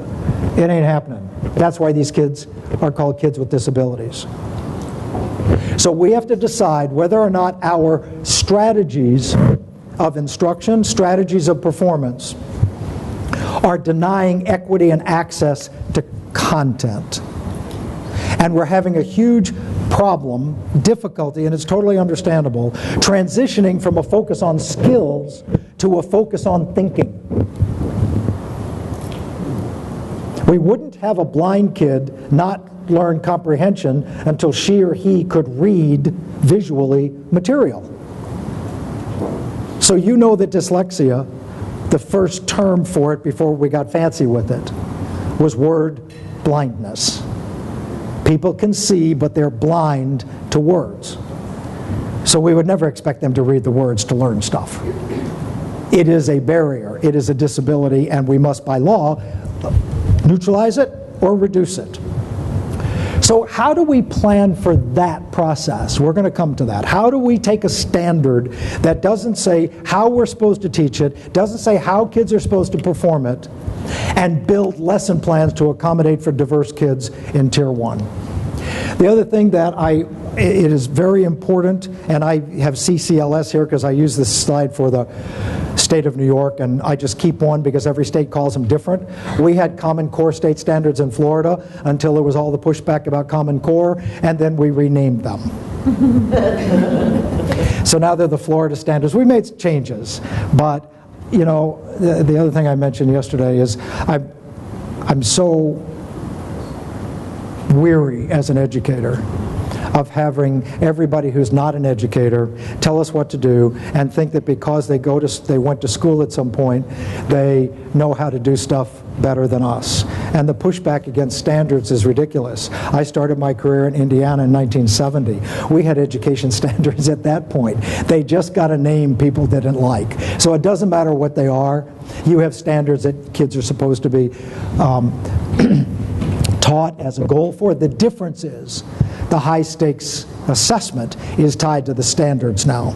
S1: It ain't happening. That's why these kids are called kids with disabilities. So we have to decide whether or not our strategies of instruction, strategies of performance, are denying equity and access to content. And we're having a huge problem, difficulty, and it's totally understandable, transitioning from a focus on skills to a focus on thinking. We wouldn't have a blind kid not learn comprehension until she or he could read visually material. So you know that dyslexia, the first term for it before we got fancy with it, was word blindness. People can see, but they're blind to words. So we would never expect them to read the words to learn stuff. It is a barrier, it is a disability, and we must, by law, neutralize it or reduce it. So how do we plan for that process? We're going to come to that. How do we take a standard that doesn't say how we're supposed to teach it, doesn't say how kids are supposed to perform it, and build lesson plans to accommodate for diverse kids in Tier 1? The other thing that it is very important, and I have CCLS here because I use this slide for the state of New York, and I just keep one because every state calls them different. We had Common Core state standards in Florida until there was all the pushback about Common Core, and then we renamed them. So now they're the Florida standards. We made changes, but you know, the other thing I mentioned yesterday is I'm so weary as an educator of having everybody who's not an educator tell us what to do and think that because they went to school at some point, they know how to do stuff better than us. And the pushback against standards is ridiculous. I started my career in Indiana in 1970. We had education standards at that point. They just got a name people didn't like. So it doesn't matter what they are. You have standards that kids are supposed to be taught as a goal for. The difference is the high stakes assessment is tied to the standards now.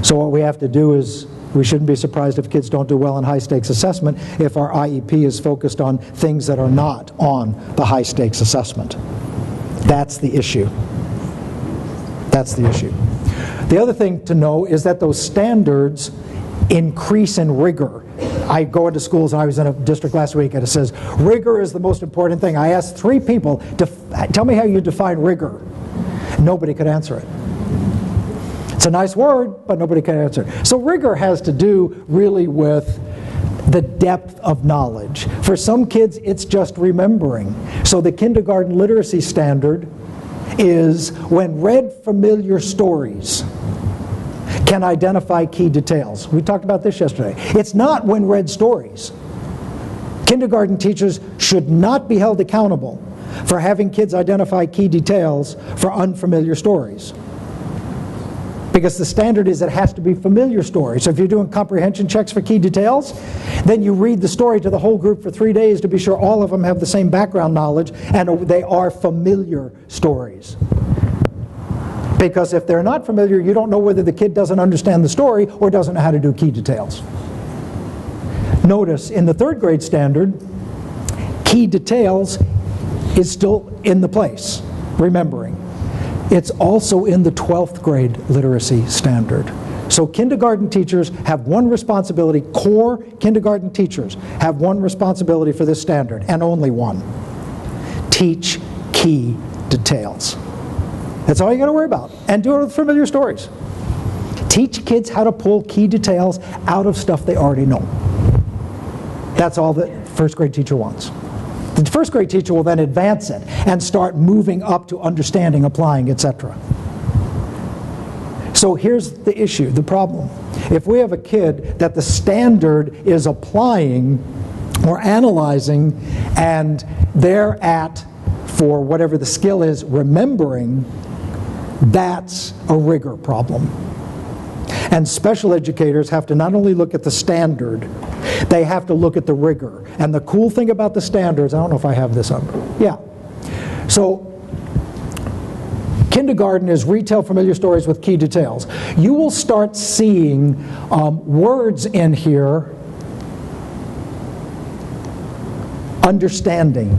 S1: So what we have to do is, we shouldn't be surprised if kids don't do well in high stakes assessment if our IEP is focused on things that are not on the high stakes assessment. That's the issue. That's the issue. The other thing to know is that those standards increase in rigor. I go into schools, and I was in a district last week, and it says, rigor is the most important thing. I asked 3 people, tell me how you define rigor. Nobody could answer it. It's a nice word, but nobody can answer it. So rigor has to do really with the depth of knowledge. For some kids, it's just remembering. So the kindergarten literacy standard is when read familiar stories can identify key details. We talked about this yesterday. It's not when read stories. Kindergarten teachers should not be held accountable for having kids identify key details for unfamiliar stories. Because the standard is it has to be familiar stories. So if you're doing comprehension checks for key details, then you read the story to the whole group for 3 days to be sure all of them have the same background knowledge and they are familiar stories. Because if they're not familiar, you don't know whether the kid doesn't understand the story or doesn't know how to do key details. Notice in the 3rd grade standard, key details is still in the place, remembering. It's also in the 12th grade literacy standard. So kindergarten teachers have one responsibility, core kindergarten teachers have one responsibility for this standard, and only one. Teach key details. That's all you got to worry about. And do it with familiar stories. Teach kids how to pull key details out of stuff they already know. That's all the 1st grade teacher wants. The 1st grade teacher will then advance it and start moving up to understanding, applying, etc. So here's the issue, the problem. If we have a kid that the standard is applying or analyzing and they're at, for whatever the skill is, remembering, that's a rigor problem. And special educators have to not only look at the standard, they have to look at the rigor. And the cool thing about the standards, I don't know if I have this up. Yeah. So kindergarten is retell familiar stories with key details. You will start seeing words in here, understanding.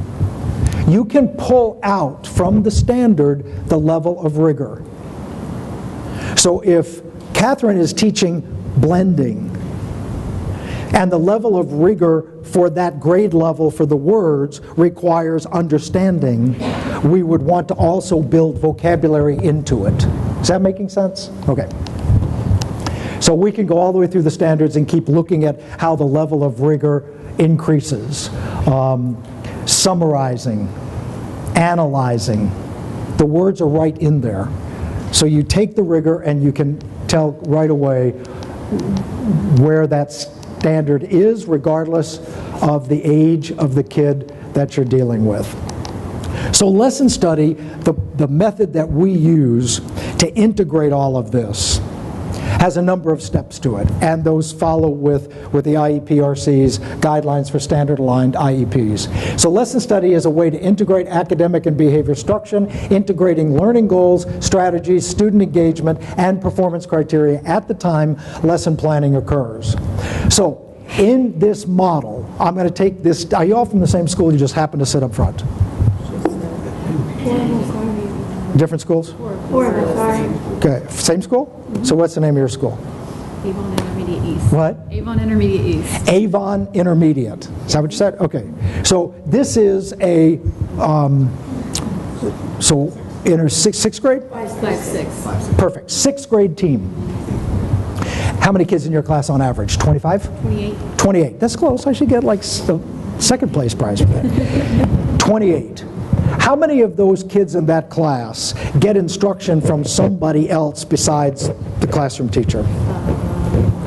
S1: You can pull out from the standard the level of rigor. So if Catherine is teaching blending, and the level of rigor for that grade level for the words requires understanding, we would want to also build vocabulary into it. Is that making sense? Okay. So we can go all the way through the standards and keep looking at how the level of rigor increases. Summarizing, analyzing. The words are right in there. So you take the rigor and you can tell right away where that standard is, regardless of the age of the kid that you're dealing with. So lesson study, the method that we use to integrate all of this, has a number of steps to it, and those follow with the IEPRC's guidelines for standard-aligned IEPs. So lesson study is a way to integrate academic and behavior instruction, integrating learning goals, strategies, student engagement, and performance criteria at the time lesson planning occurs. So in this model, I'm going to take this. Are you all from the same school? You just happen to sit up front? Different schools? Okay, same school? So what's the name of your school?
S6: Avon Intermediate East.
S1: What?
S6: Avon Intermediate East.
S1: Avon Intermediate. Is that what you said? Okay. So this is a, sixth grade?
S6: 5-6.
S1: Perfect. Sixth grade team. How many kids in your class on average? 25?
S6: 28.
S1: 28. That's close. I should get like the second place prize for that. 28. How many of those kids in that class get instruction from somebody else besides the classroom teacher?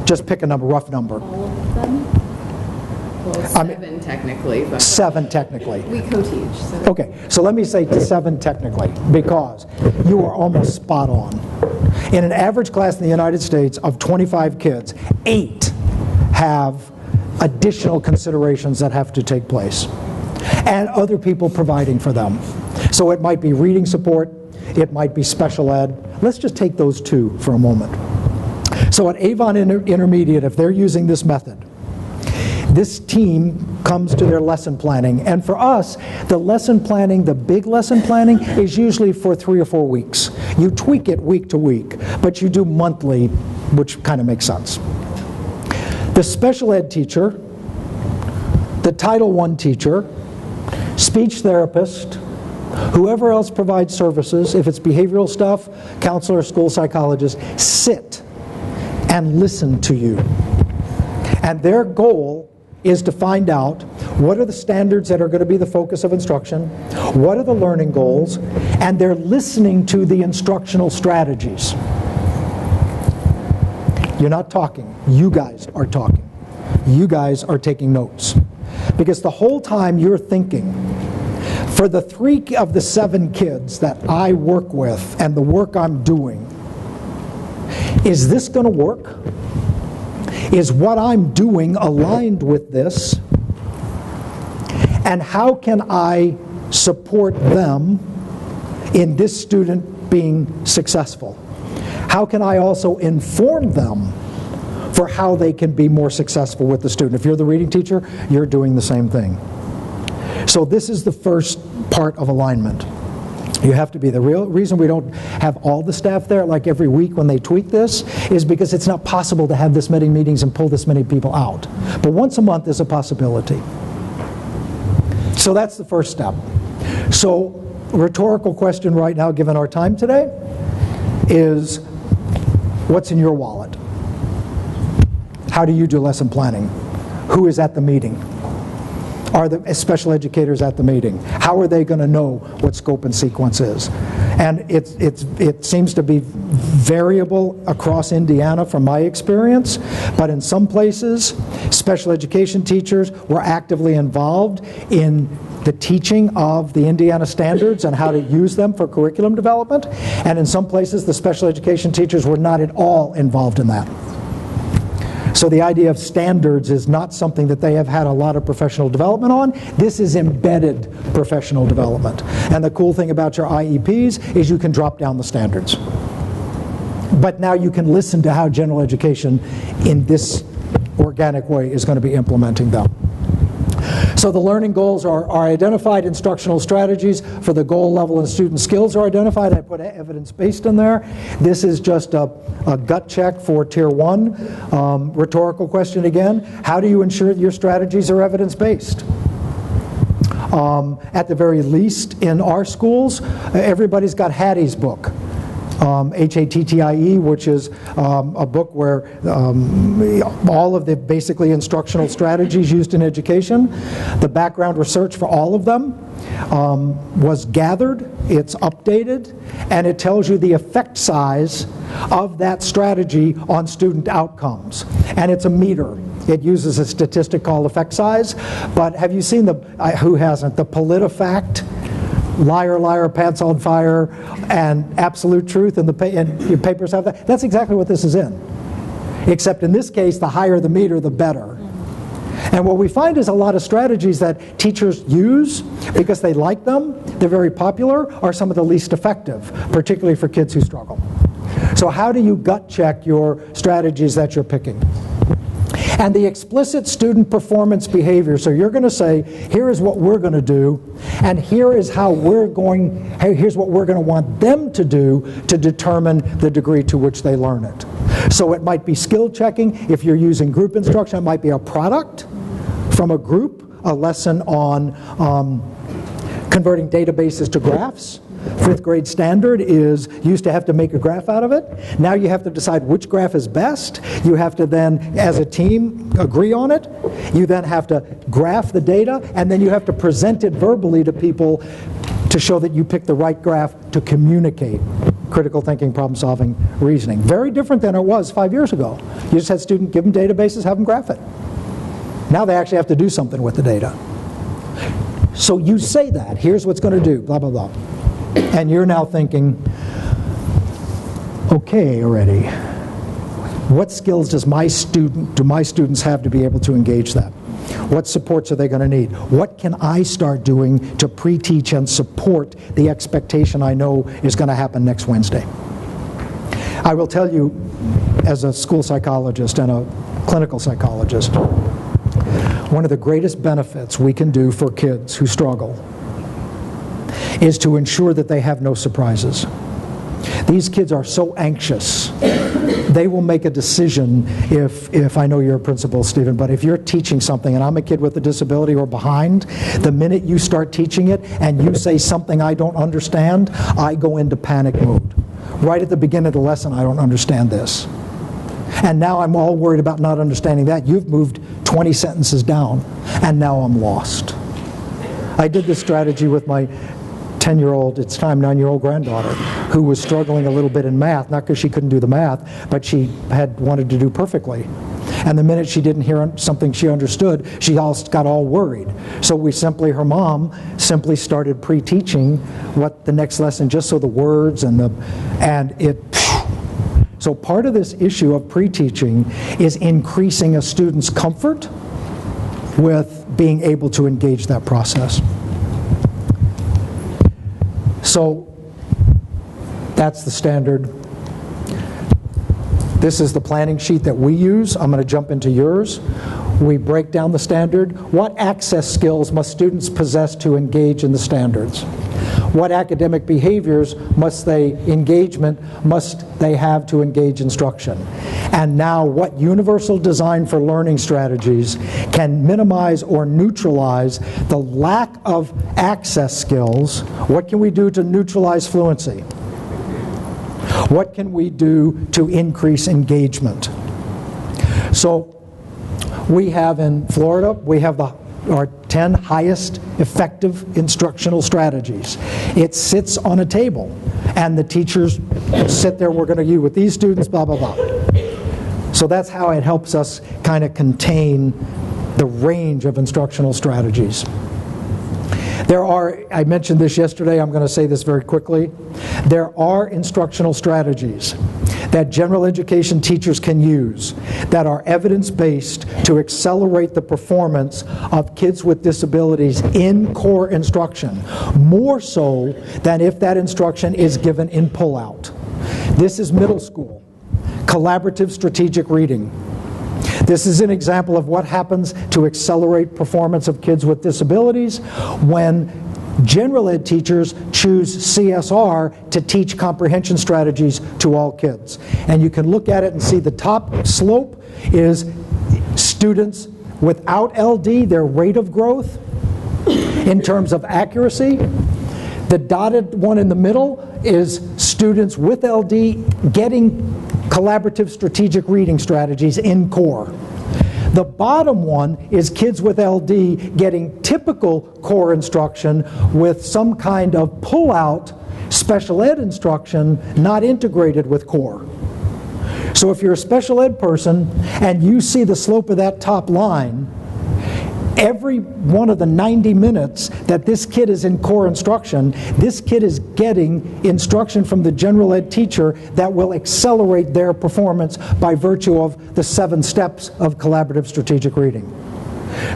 S1: Just pick a number, rough number.
S6: All of them? Well, 7 technically. But
S1: 7 technically.
S6: we co-teach. So.
S1: Okay, so let me say 7 technically, because you are almost spot on. In an average class in the United States of 25 kids, 8 have additional considerations that have to take place, and other people providing for them. So it might be reading support, it might be special ed. Let's just take those 2 for a moment. So at Avon Intermediate, if they're using this method, this team comes to their lesson planning, and for us, the lesson planning, the big lesson planning, is usually for 3 or 4 weeks. You tweak it week to week, but you do monthly, which kind of makes sense. The special ed teacher, the Title I teacher, speech therapist, whoever else provides services, if it's behavioral stuff, counselor, school psychologist, sit and listen to you. And their goal is to find out what are the standards that are going to be the focus of instruction, what are the learning goals, and they're listening to the instructional strategies. You're not talking. You guys are talking. You guys are taking notes. Because the whole time you're thinking, for the 3 of the 7 kids that I work with and the work I'm doing, is this going to work? Is what I'm doing aligned with this? And how can I support them in this student being successful? How can I also inform them for how they can be more successful with the student? If you're the reading teacher, you're doing the same thing. So this is the first part of alignment. You have to be. The real reason we don't have all the staff there, like every week when they tweak this, is because it's not possible to have this many meetings and pull this many people out. But once a month is a possibility. So that's the first step. So, rhetorical question right now, given our time today, is what's in your wallet? How do you do lesson planning? Who is at the meeting? Are the special educators at the meeting? How are they going to know what scope and sequence is? And it seems to be variable across Indiana from my experience, but in some places, special education teachers were actively involved in the teaching of the Indiana standards and how to use them for curriculum development, and in some places the special education teachers were not at all involved in that. So the idea of standards is not something that they have had a lot of professional development on. This is embedded professional development. And the cool thing about your IEPs is you can drop down the standards. But now you can listen to how general education in this organic way is going to be implementing them. So the learning goals are identified, instructional strategies for the goal level and student skills are identified. I put evidence-based in there. This is just a gut check for Tier 1. Rhetorical question again, how do you ensure that your strategies are evidence-based? At the very least, in our schools, everybody's got Hattie's book. Hattie, which is a book where all of the basically instructional strategies used in education, the background research for all of them was gathered, it's updated, and it tells you the effect size of that strategy on student outcomes. And it's a meter. It uses a statistic called effect size. But have you seen who hasn't, the PolitiFact? Liar, liar, pants on fire, and absolute truth, and your papers have that. That's exactly what this is in. Except in this case, the higher the meter, the better. And what we find is a lot of strategies that teachers use because they like them, they're very popular, are some of the least effective, particularly for kids who struggle. So how do you gut check your strategies that you're picking? And the explicit student performance behavior, so you're going to say, here is what we're going to do, and here's what we're going to want them to do to determine the degree to which they learn it. So it might be skill checking. If you're using group instruction, it might be a product from a group, a lesson on converting databases to graphs. 5th grade standard used to have to make a graph out of it. Now you have to decide which graph is best. You have to then, as a team, agree on it. You then have to graph the data, and then you have to present it verbally to people to show that you picked the right graph to communicate critical thinking, problem solving, reasoning. Very different than it was 5 years ago. You just had students give them databases, have them graph it. Now they actually have to do something with the data. So you say that, here's what's going to do, blah, blah, blah. And you're now thinking, okay, already, what skills do my students have to be able to engage that? What supports are they going to need? What can I start doing to pre-teach and support the expectation I know is going to happen next Wednesday? I will tell you, as a school psychologist and a clinical psychologist, one of the greatest benefits we can do for kids who struggle is to ensure that they have no surprises. These kids are so anxious. They will make a decision if I know you're a principal, Stephen, but if you're teaching something and I'm a kid with a disability or behind, the minute you start teaching it and you say something I don't understand, I go into panic mode. Right at the beginning of the lesson, I don't understand this. And now I'm all worried about not understanding that. You've moved 20 sentences down, and now I'm lost. I did this strategy with my 10-year-old, it's time 9-year-old granddaughter, who was struggling a little bit in math, not because she couldn't do the math, but she had wanted to do perfectly. And the minute she didn't hear something she understood, she got all worried. So her mom simply started pre-teaching what the next lesson, just so the words so part of this issue of pre-teaching is increasing a student's comfort with being able to engage that process. So that's the standard. This is the planning sheet that we use. I'm going to jump into yours. We break down the standard. What access skills must students possess to engage in the standards? What academic behaviors must they have to engage instruction? And now, what universal design for learning strategies can minimize or neutralize the lack of access skills? What can we do to neutralize fluency? What can we do to increase engagement? So we have in Florida, we have our 10 highest effective instructional strategies. It sits on a table, and the teachers sit there, we're going to use with these students, blah, blah, blah. So that's how it helps us kind of contain the range of instructional strategies. I mentioned this yesterday, I'm going to say this very quickly. There are instructional strategies that general education teachers can use that are evidence-based to accelerate the performance of kids with disabilities in core instruction, more so than if that instruction is given in pull-out. This is middle school, collaborative strategic reading. This is an example of what happens to accelerate performance of kids with disabilities when general ed teachers choose CSR to teach comprehension strategies to all kids. And you can look at it and see the top slope is students without LD, their rate of growth in terms of accuracy. The dotted one in the middle is students with LD getting collaborative strategic reading strategies in core. The bottom one is kids with LD getting typical core instruction with some kind of pull-out special ed instruction not integrated with core. So if you're a special ed person and you see the slope of that top line, every one of the 90 minutes that this kid is in core instruction, this kid is getting instruction from the general ed teacher that will accelerate their performance by virtue of the 7 steps of collaborative strategic reading.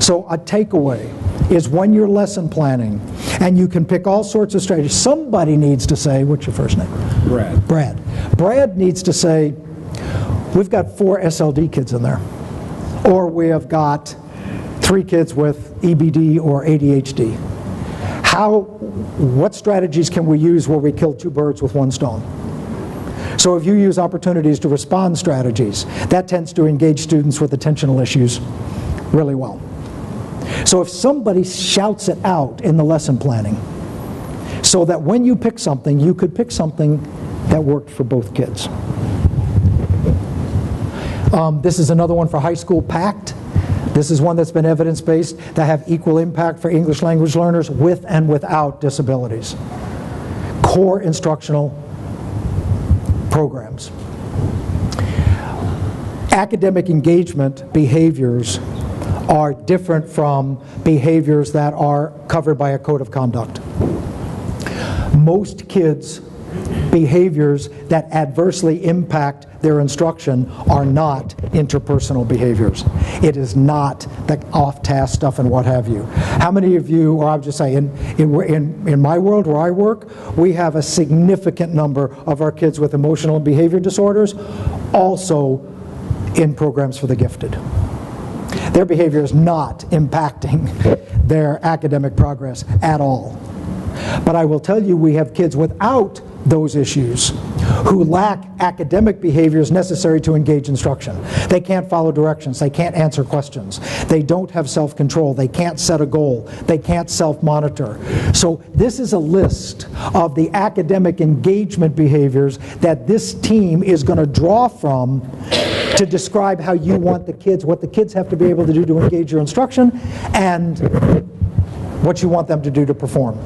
S1: So a takeaway is when you're lesson planning, and you can pick all sorts of strategies, somebody needs to say, what's your first name? Brad. Brad needs to say, we've got 4 SLD kids in there. or we have got 3 kids with EBD or ADHD. What strategies can we use where we kill 2 birds with 1 stone? So if you use opportunities to respond strategies, that tends to engage students with attentional issues really well. So if somebody shouts it out in the lesson planning, so that when you pick something, you could pick something that worked for both kids. This is another one for high school, PACT. This is one that's been evidence-based, that have equal impact for English language learners with and without disabilities. Core instructional programs. Academic engagement behaviors are different from behaviors that are covered by a code of conduct. Most kids' behaviors that adversely impact their instruction are not interpersonal behaviors. It is not the off-task stuff and what have you. How many of you, or I'll just say, in my world where I work, we have a significant number of our kids with emotional and behavior disorders also in programs for the gifted. Their behavior is not impacting their academic progress at all. But I will tell you, we have kids without those issues who lack academic behaviors necessary to engage instruction. They can't follow directions. They can't answer questions. They don't have self-control. They can't set a goal. They can't self-monitor. So this is a list of the academic engagement behaviors that this team is going to draw from to describe how you want the kids, what the kids have to be able to do to engage your instruction, and what you want them to do to perform.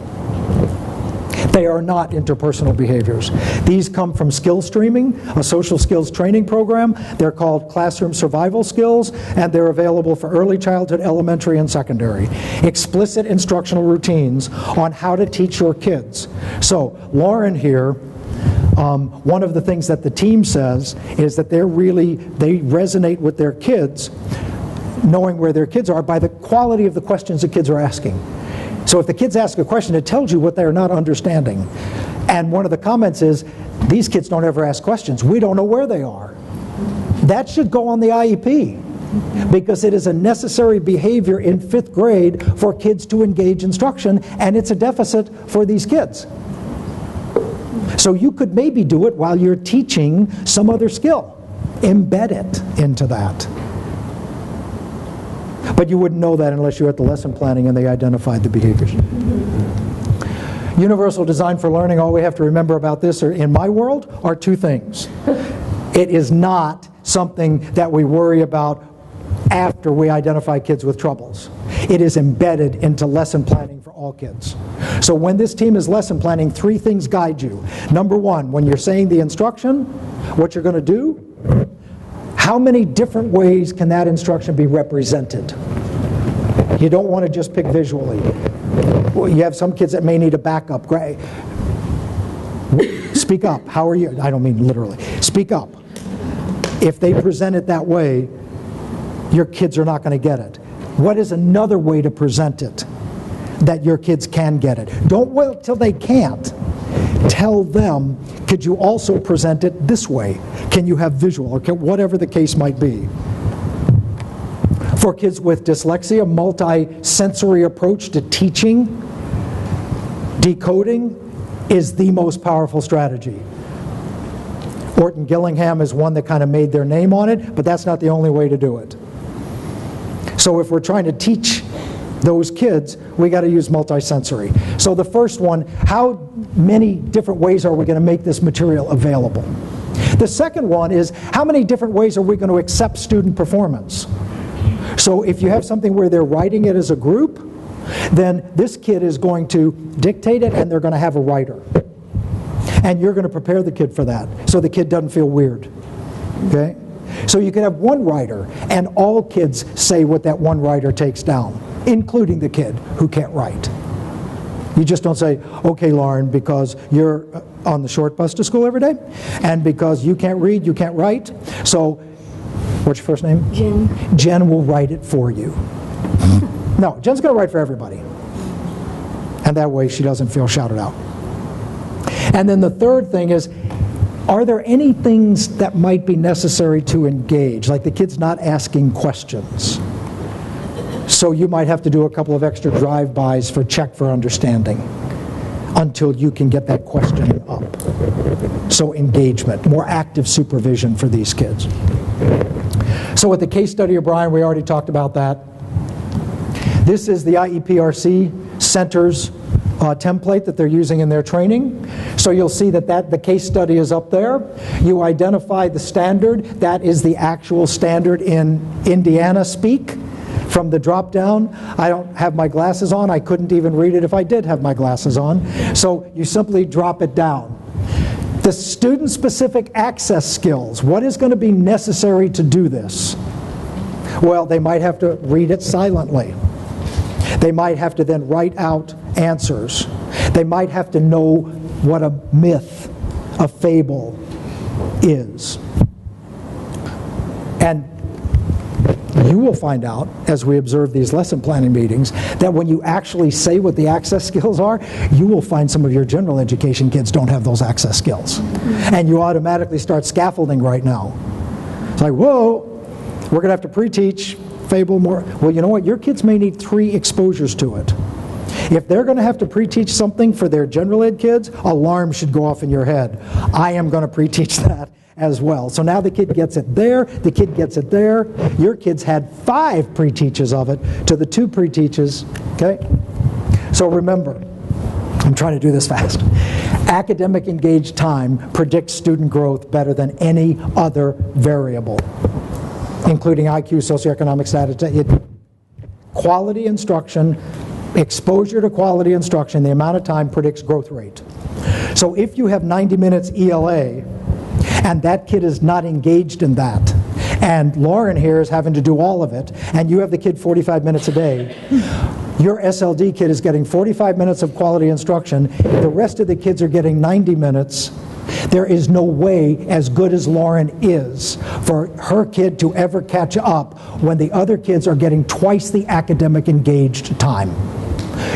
S1: They are not interpersonal behaviors. These come from Skill Streaming, a social skills training program. They're called Classroom Survival Skills, and they're available for early childhood, elementary, and secondary. Explicit instructional routines on how to teach your kids. So, Lauren here, one of the things that the team says is that they resonate with their kids, knowing where their kids are by the quality of the questions the kids are asking. So if the kids ask a question, it tells you what they're not understanding. And one of the comments is, these kids don't ever ask questions. We don't know where they are. That should go on the IEP, because it is a necessary behavior in 5th grade for kids to engage instruction, and it's a deficit for these kids. So you could maybe do it while you're teaching some other skill. Embed it into that. But you wouldn't know that unless you're at the lesson planning and they identified the behaviors. Universal design for learning, all we have to remember about this, or in my world, are 2 things. It is not something that we worry about after we identify kids with troubles. It is embedded into lesson planning for all kids. So when this team is lesson planning, 3 things guide you. Number 1, when you're saying the instruction, what you're going to do, how many different ways can that instruction be represented? You don't want to just pick visually. Well, you have some kids that may need a backup. Great. Speak up. How are you? I don't mean literally. Speak up. If they present it that way, your kids are not going to get it. What is another way to present it that your kids can get it? Don't wait till they can't. Tell them, could you also present it this way? Can you have visual, or whatever the case might be. For kids with dyslexia, multi-sensory approach to teaching, decoding, is the most powerful strategy. Orton Gillingham is one that kind of made their name on it, but that's not the only way to do it. So if we're trying to teach those kids, we got to use multisensory. So the first one, how many different ways are we going to make this material available? The second one is, how many different ways are we going to accept student performance? So if you have something where they're writing it as a group, then this kid is going to dictate it and they're going to have a writer. And you're going to prepare the kid for that, so the kid doesn't feel weird. Okay? So you can have one writer, and all kids say what that one writer takes down, including the kid who can't write. You just don't say, okay, Lauren, because you're on the short bus to school every day, and because you can't read, you can't write, so, what's your first name?
S2: Jen.
S1: Jen will write it for you. No, Jen's going to write for everybody. And that way she doesn't feel shouted out. And then the third thing is, Are there any things that might be necessary to engage, like the kid's not asking questions? So you might have to do a couple of extra drive-bys for check for understanding until you can get that questioning up. So engagement, more active supervision for these kids. So with the case study of Brian, we already talked about that. This is the IEPRC Center's template that they're using in their training. So you'll see that the case study is up there. You identify the standard. That is the actual standard in Indiana speak. From the drop down, I don't have my glasses on. I couldn't even read it if I did have my glasses on. So you simply drop it down. The student-specific access skills, what is going to be necessary to do this? Well, they might have to read it silently. They might have to then write out answers. They might have to know what a myth, a fable is. And you will find out, as we observe these lesson planning meetings, that when you actually say what the access skills are, you will find some of your general education kids don't have those access skills. And you automatically start scaffolding right now. It's like, whoa, we're going to have to pre-teach fable more. Well, you know what? Your kids may need 3 exposures to it. If they're going to have to pre-teach something for their general ed kids, alarms should go off in your head. I am going to pre-teach that as well. So now the kid gets it there, the kid gets it there. Your kids had 5 pre-teaches of it to the 2 pre-teaches, okay? So remember, I'm trying to do this fast. Academic engaged time predicts student growth better than any other variable, including IQ, socioeconomic status. Quality instruction, exposure to quality instruction, the amount of time predicts growth rate. So if you have 90 minutes ELA, and that kid is not engaged in that, and Lauren here is having to do all of it, and you have the kid 45 minutes a day, your SLD kid is getting 45 minutes of quality instruction, the rest of the kids are getting 90 minutes. There is no way, as good as Lauren is, for her kid to ever catch up when the other kids are getting twice the academic engaged time.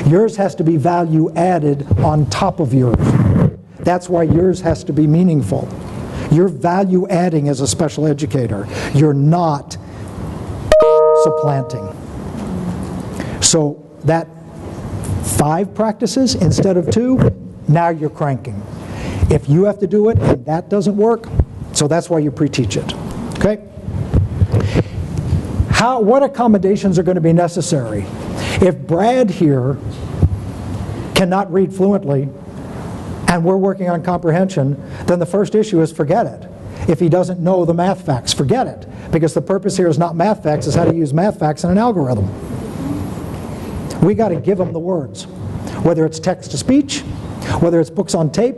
S1: Yours has to be value added on top of yours. That's why yours has to be meaningful. You're value adding as a special educator. You're not supplanting. So that 5 practices instead of 2, now you're cranking. If you have to do it and that doesn't work, so that's why you pre-teach it. Okay? What accommodations are going to be necessary? If Brad here cannot read fluently, and we're working on comprehension, then the first issue is forget it. If he doesn't know the math facts, forget it. Because the purpose here is not math facts, it's how to use math facts in an algorithm. We got to give them the words. Whether it's text-to-speech, whether it's books on tape.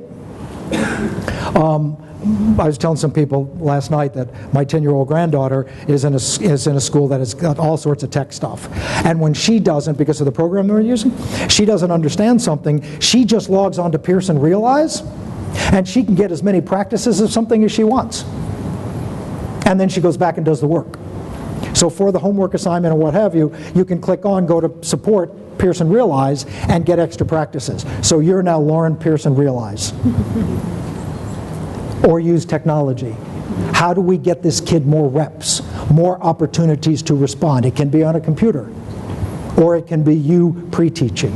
S1: I was telling some people last night that my 10-year-old granddaughter is in a school that has got all sorts of tech stuff. And when she doesn't, because of the program they're using, she doesn't understand something, she just logs on to Pearson Realize, and she can get as many practices of something as she wants. And then she goes back and does the work. So for the homework assignment or what have you, you can click on, go to support Pearson Realize, and get extra practices. So you're now Lauren Pearson Realize. Or use technology. How do we get this kid more reps, more opportunities to respond? It can be on a computer, or it can be you pre-teaching.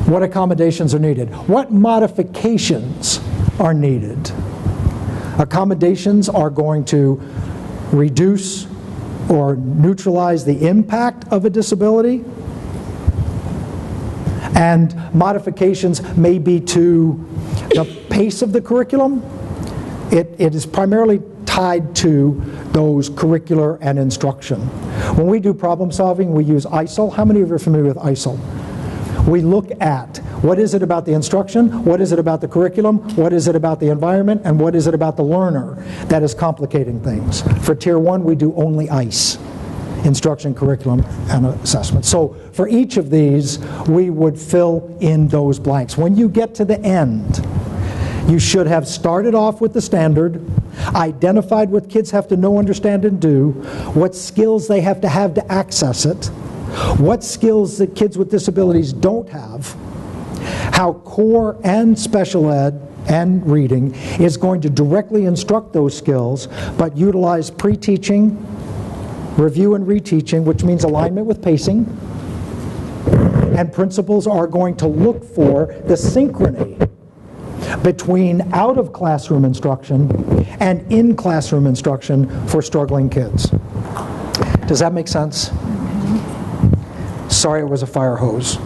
S1: What accommodations are needed? What modifications are needed? Accommodations are going to reduce or neutralize the impact of a disability, and modifications may be to the pace of the curriculum. It is primarily tied to those curricular and instruction. When we do problem solving, we use ISIL. How many of you are familiar with ISIL? We look at what is it about the instruction, what is it about the curriculum, what is it about the environment, and what is it about the learner that is complicating things. For Tier 1, we do only ICE, instruction, curriculum, and assessment. So for each of these, we would fill in those blanks. When you get to the end, you should have started off with the standard, identified what kids have to know, understand, and do, what skills they have to access it, what skills that kids with disabilities don't have, how core and special ed and reading is going to directly instruct those skills, but utilize pre-teaching, review and reteaching, which means alignment with pacing, and principals are going to look for the synchrony between out-of-classroom instruction and in-classroom instruction for struggling kids. Does that make sense? Sorry it was a fire hose.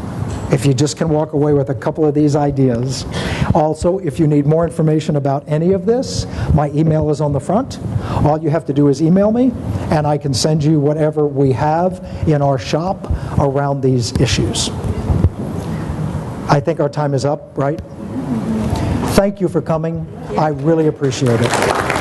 S1: If you just can walk away with a couple of these ideas. Also, if you need more information about any of this, my email is on the front. All you have to do is email me, and I can send you whatever we have in our shop around these issues. I think our time is up, right? Thank you for coming. I really appreciate it.